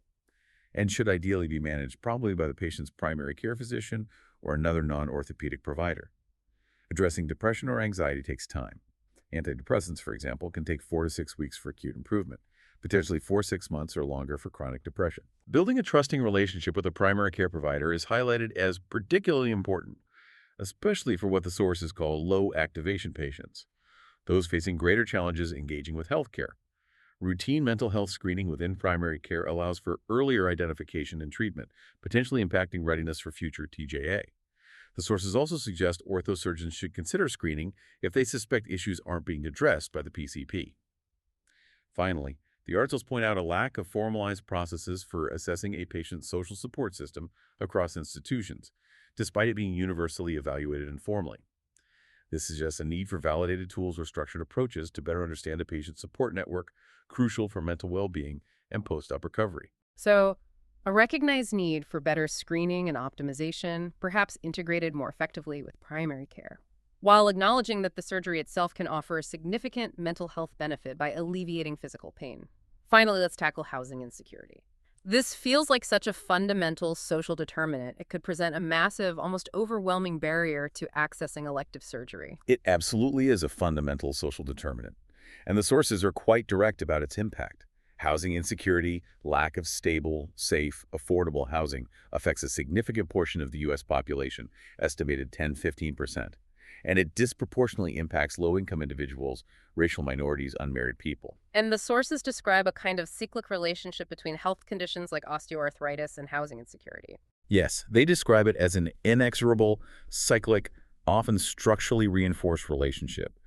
and should ideally be managed probably by the patient's primary care physician or another non-orthopedic provider. Addressing depression or anxiety takes time. Antidepressants, for example, can take 4 to 6 weeks for acute improvement, potentially 4-6 months or longer for chronic depression. Building a trusting relationship with a primary care provider is highlighted as particularly important, especially for what the sources call low activation patients, those facing greater challenges engaging with healthcare. Routine mental health screening within primary care allows for earlier identification and treatment, potentially impacting readiness for future TJA. The sources also suggest orthosurgeons should consider screening if they suspect issues aren't being addressed by the PCP. Finally, the articles point out a lack of formalized processes for assessing a patient's social support system across institutions, despite it being universally evaluated informally. This suggests a need for validated tools or structured approaches to better understand a patient's support network, crucial for mental well-being and post-op recovery. So, a recognized need for better screening and optimization, perhaps integrated more effectively with primary care, while acknowledging that the surgery itself can offer a significant mental health benefit by alleviating physical pain. Finally, let's tackle housing insecurity. This feels like such a fundamental social determinant. It could present a massive, almost overwhelming barrier to accessing elective surgery. It absolutely is a fundamental social determinant, and the sources are quite direct about its impact. Housing insecurity, lack of stable, safe, affordable housing affects a significant portion of the U.S. population, estimated 10–15%, and it disproportionately impacts low-income individuals, racial minorities, unmarried people. And the sources describe a kind of cyclic relationship between health conditions like osteoarthritis and housing insecurity. Yes, they describe it as an inexorable, cyclic, often structurally reinforced relationship.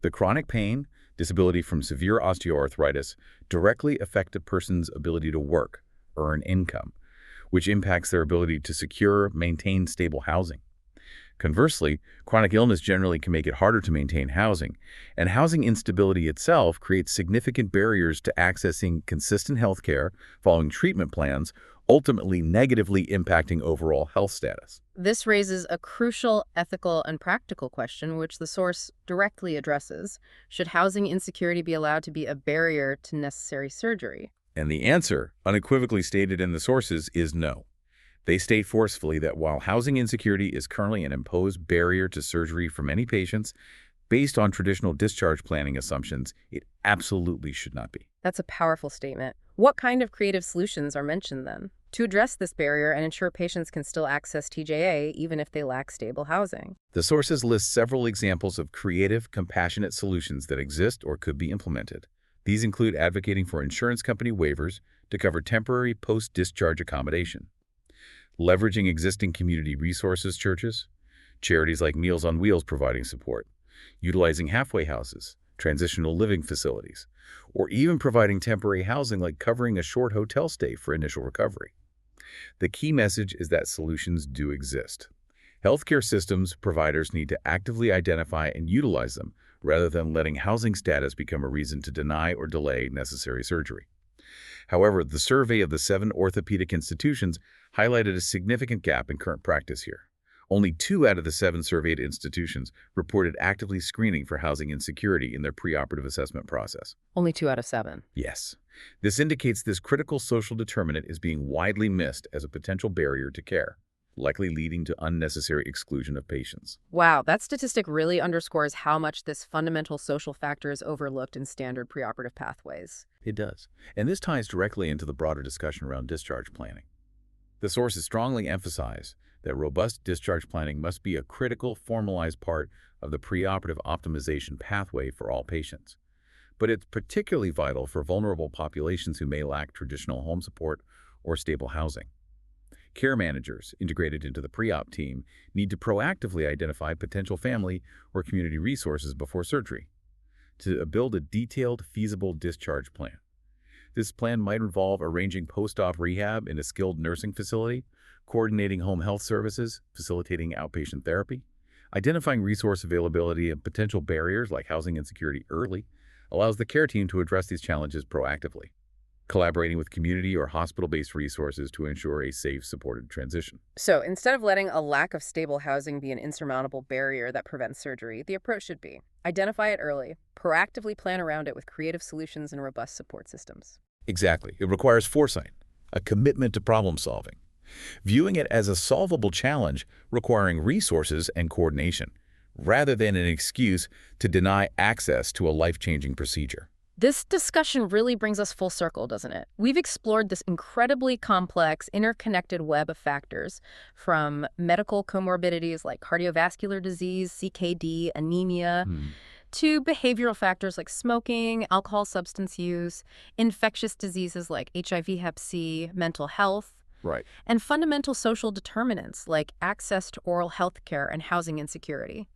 The chronic pain, disability from severe osteoarthritis directly affect a person's ability to work, earn income, which impacts their ability to secure, maintain stable housing. Conversely, chronic illness generally can make it harder to maintain housing, and housing instability itself creates significant barriers to accessing consistent health care, following treatment plans, ultimately negatively impacting overall health status. This raises a crucial ethical and practical question, which the source directly addresses. Should housing insecurity be allowed to be a barrier to necessary surgery? And the answer, unequivocally stated in the sources, is no. They state forcefully that while housing insecurity is currently an imposed barrier to surgery for many patients, based on traditional discharge planning assumptions, it absolutely should not be. That's a powerful statement. What kind of creative solutions are mentioned then to address this barrier and ensure patients can still access TJA even if they lack stable housing? The sources list several examples of creative, compassionate solutions that exist or could be implemented. These include advocating for insurance company waivers to cover temporary post-discharge accommodation, leveraging existing community resources churches, charities like Meals on Wheels providing support, utilizing halfway houses, transitional living facilities, or even providing temporary housing like covering a short hotel stay for initial recovery. The key message is that solutions do exist. Healthcare systems providers need to actively identify and utilize them rather than letting housing status become a reason to deny or delay necessary surgery. However, the survey of the 7 orthopedic institutions highlighted a significant gap in current practice here. Only 2 out of the 7 surveyed institutions reported actively screening for housing insecurity in their preoperative assessment process. Only 2 out of 7. Yes. This indicates this critical social determinant is being widely missed as a potential barrier to care, likely leading to unnecessary exclusion of patients. Wow, that statistic really underscores how much this fundamental social factor is overlooked in standard preoperative pathways. It does. And this ties directly into the broader discussion around discharge planning. The sources strongly emphasize that robust discharge planning must be a critical, formalized part of the preoperative optimization pathway for all patients. But it's particularly vital for vulnerable populations who may lack traditional home support or stable housing. Care managers integrated into the pre-op team need to proactively identify potential family or community resources before surgery to build a detailed, feasible discharge plan. This plan might involve arranging post-op rehab in a skilled nursing facility, coordinating home health services, facilitating outpatient therapy, identifying resource availability and potential barriers like housing insecurity early, allows the care team to address these challenges proactively, collaborating with community or hospital-based resources to ensure a safe, supported transition. So instead of letting a lack of stable housing be an insurmountable barrier that prevents surgery, the approach should be identify it early, proactively plan around it with creative solutions and robust support systems. Exactly. It requires foresight, a commitment to problem solving, viewing it as a solvable challenge requiring resources and coordination, rather than an excuse to deny access to a life-changing procedure. This discussion really brings us full circle, doesn't it? We've explored this incredibly complex, interconnected web of factors, from medical comorbidities like cardiovascular disease, CKD, anemia, to behavioral factors like smoking, alcohol substance use, infectious diseases like HIV, Hep C, mental health, Right. and fundamental social determinants like access to oral health care and housing insecurity.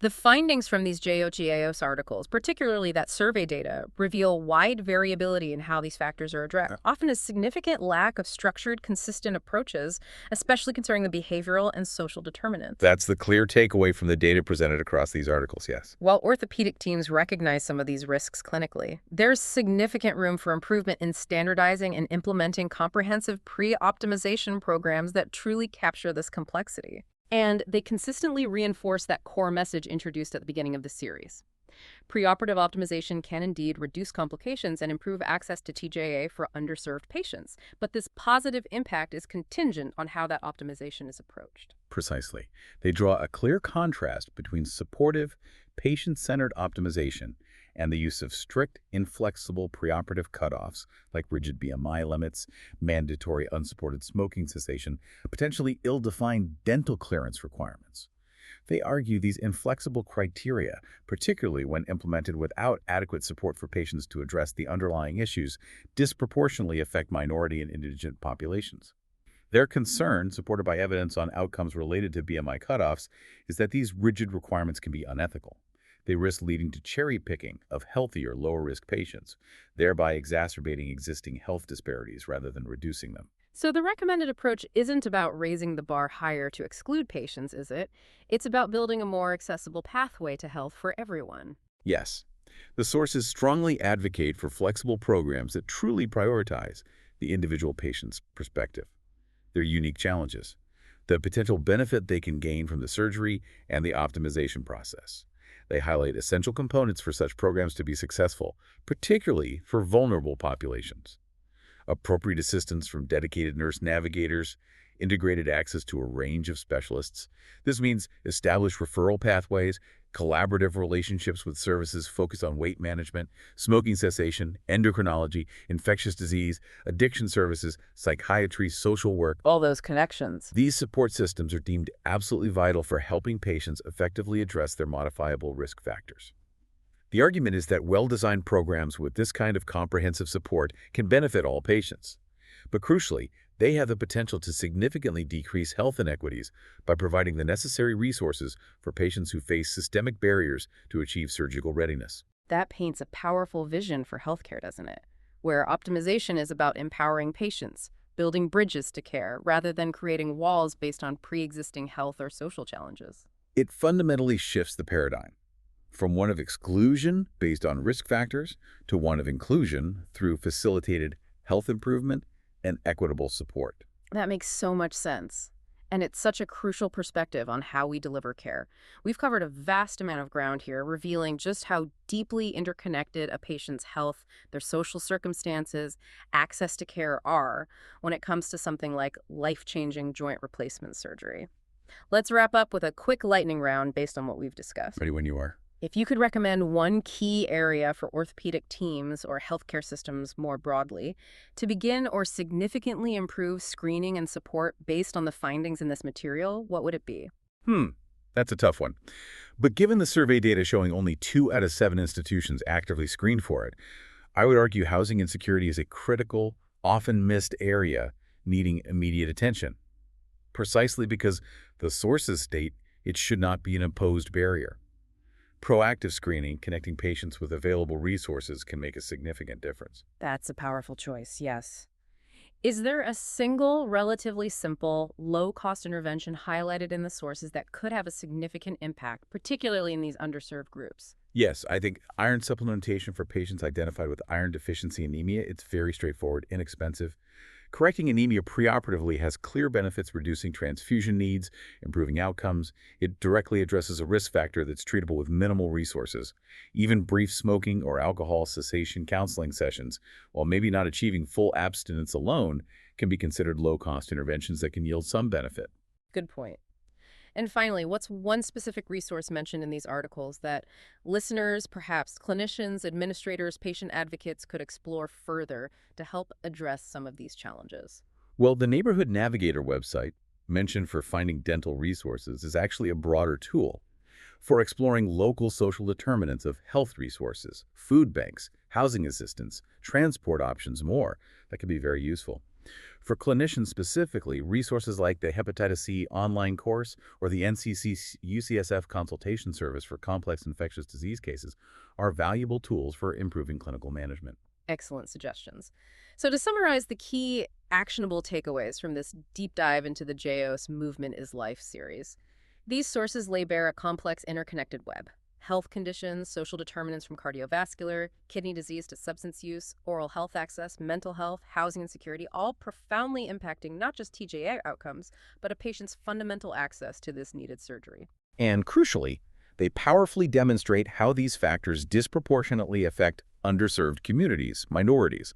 The findings from these JOGAOS articles, particularly that survey data, reveal wide variability in how these factors are addressed, often a significant lack of structured, consistent approaches, especially concerning the behavioral and social determinants. That's the clear takeaway from the data presented across these articles, yes. While orthopedic teams recognize some of these risks clinically, there's significant room for improvement in standardizing and implementing comprehensive pre-optimization programs that truly capture this complexity. And they consistently reinforce that core message introduced at the beginning of the series. Preoperative optimization can indeed reduce complications and improve access to TJA for underserved patients, but this positive impact is contingent on how that optimization is approached. Precisely. They draw a clear contrast between supportive, patient-centered optimization and the use of strict, inflexible preoperative cutoffs like rigid BMI limits, mandatory unsupported smoking cessation, potentially ill-defined dental clearance requirements. They argue these inflexible criteria, particularly when implemented without adequate support for patients to address the underlying issues, disproportionately affect minority and indigent populations. Their concern, supported by evidence on outcomes related to BMI cutoffs, is that these rigid requirements can be unethical. They risk leading to cherry-picking of healthier, lower-risk patients, thereby exacerbating existing health disparities rather than reducing them. So the recommended approach isn't about raising the bar higher to exclude patients, is it? It's about building a more accessible pathway to health for everyone. Yes, the sources strongly advocate for flexible programs that truly prioritize the individual patient's perspective, their unique challenges, the potential benefit they can gain from the surgery, and the optimization process. They highlight essential components for such programs to be successful, particularly for vulnerable populations. Appropriate assistance from dedicated nurse navigators, integrated access to a range of specialists. This means established referral pathways, collaborative relationships with services focused on weight management, smoking cessation, endocrinology, infectious disease, addiction services, psychiatry, social work. All those connections. These support systems are deemed absolutely vital for helping patients effectively address their modifiable risk factors. The argument is that well-designed programs with this kind of comprehensive support can benefit all patients. But crucially, they have the potential to significantly decrease health inequities by providing the necessary resources for patients who face systemic barriers to achieve surgical readiness. That paints a powerful vision for healthcare, doesn't it? Where optimization is about empowering patients, building bridges to care, rather than creating walls based on pre-existing health or social challenges. It fundamentally shifts the paradigm from one of exclusion based on risk factors to one of inclusion through facilitated health improvement and equitable support. That makes so much sense. And it's such a crucial perspective on how we deliver care. We've covered a vast amount of ground here, revealing just how deeply interconnected a patient's health, their social circumstances, access to care are when it comes to something like life-changing joint replacement surgery. Let's wrap up with a quick lightning round based on what we've discussed. Ready when you are. If you could recommend one key area for orthopedic teams or healthcare systems more broadly to begin or significantly improve screening and support based on the findings in this material, what would it be? That's a tough one. But given the survey data showing only 2 out of 7 institutions actively screened for it, I would argue housing insecurity is a critical, often missed area needing immediate attention, precisely because the sources state it should not be an imposed barrier. Proactive screening, connecting patients with available resources, can make a significant difference. That's a powerful choice, yes. Is there a single, relatively simple, low-cost intervention highlighted in the sources that could have a significant impact, particularly in these underserved groups? Yes, I think iron supplementation for patients identified with iron deficiency anemia, it's very straightforward, inexpensive. Correcting anemia preoperatively has clear benefits reducing transfusion needs, improving outcomes. It directly addresses a risk factor that's treatable with minimal resources. Even brief smoking or alcohol cessation counseling sessions, while maybe not achieving full abstinence alone, can be considered low-cost interventions that can yield some benefit. Good point. And finally, what's one specific resource mentioned in these articles that listeners, perhaps clinicians, administrators, patient advocates could explore further to help address some of these challenges? Well, the Neighborhood Navigator website, mentioned for finding dental resources, is actually a broader tool for exploring local social determinants of health resources, food banks, housing assistance, transport options, more. That could be very useful. For clinicians specifically, resources like the Hepatitis C online course or the NCC UCSF consultation service for complex infectious disease cases are valuable tools for improving clinical management. Excellent suggestions. So to summarize the key actionable takeaways from this deep dive into the JOS Movement is Life series, these sources lay bare a complex interconnected web. Health conditions, social determinants from cardiovascular, kidney disease to substance use, oral health access, mental health, housing insecurity, all profoundly impacting not just TJA outcomes, but a patient's fundamental access to this needed surgery. And crucially, they powerfully demonstrate how these factors disproportionately affect underserved communities, minorities,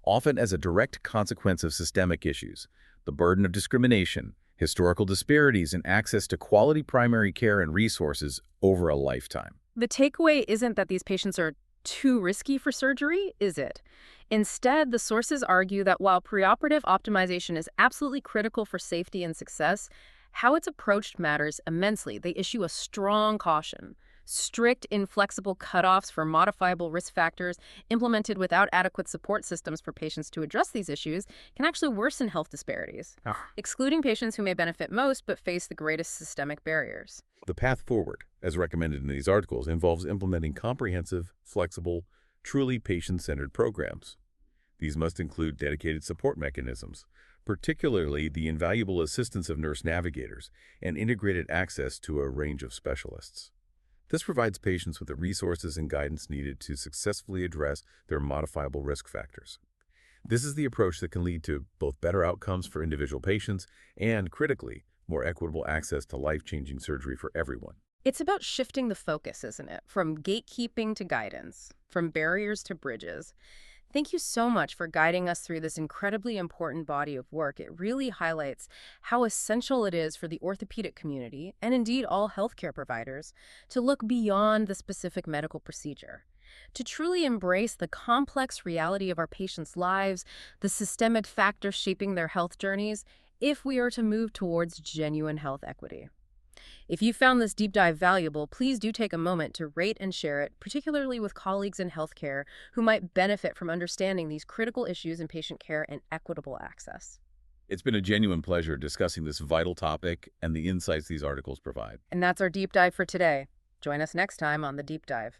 often as a direct consequence of systemic issues, the burden of discrimination, historical disparities in access to quality primary care and resources over a lifetime. The takeaway isn't that these patients are too risky for surgery, is it? Instead, the sources argue that while preoperative optimization is absolutely critical for safety and success, how it's approached matters immensely. They issue a strong caution. Strict, inflexible cutoffs for modifiable risk factors implemented without adequate support systems for patients to address these issues can actually worsen health disparities, excluding patients who may benefit most but face the greatest systemic barriers. The path forward, as recommended in these articles, involves implementing comprehensive, flexible, truly patient-centered programs. These must include dedicated support mechanisms, particularly the invaluable assistance of nurse navigators and integrated access to a range of specialists. This provides patients with the resources and guidance needed to successfully address their modifiable risk factors. This is the approach that can lead to both better outcomes for individual patients and, critically, more equitable access to life-changing surgery for everyone. It's about shifting the focus, isn't it? From gatekeeping to guidance, from barriers to bridges. Thank you so much for guiding us through this incredibly important body of work. It really highlights how essential it is for the orthopedic community, and indeed all healthcare providers, to look beyond the specific medical procedure, to truly embrace the complex reality of our patients' lives, the systemic factors shaping their health journeys, if we are to move towards genuine health equity. If you found this deep dive valuable, please do take a moment to rate and share it, particularly with colleagues in healthcare who might benefit from understanding these critical issues in patient care and equitable access. It's been a genuine pleasure discussing this vital topic and the insights these articles provide. And that's our deep dive for today. Join us next time on The Deep Dive.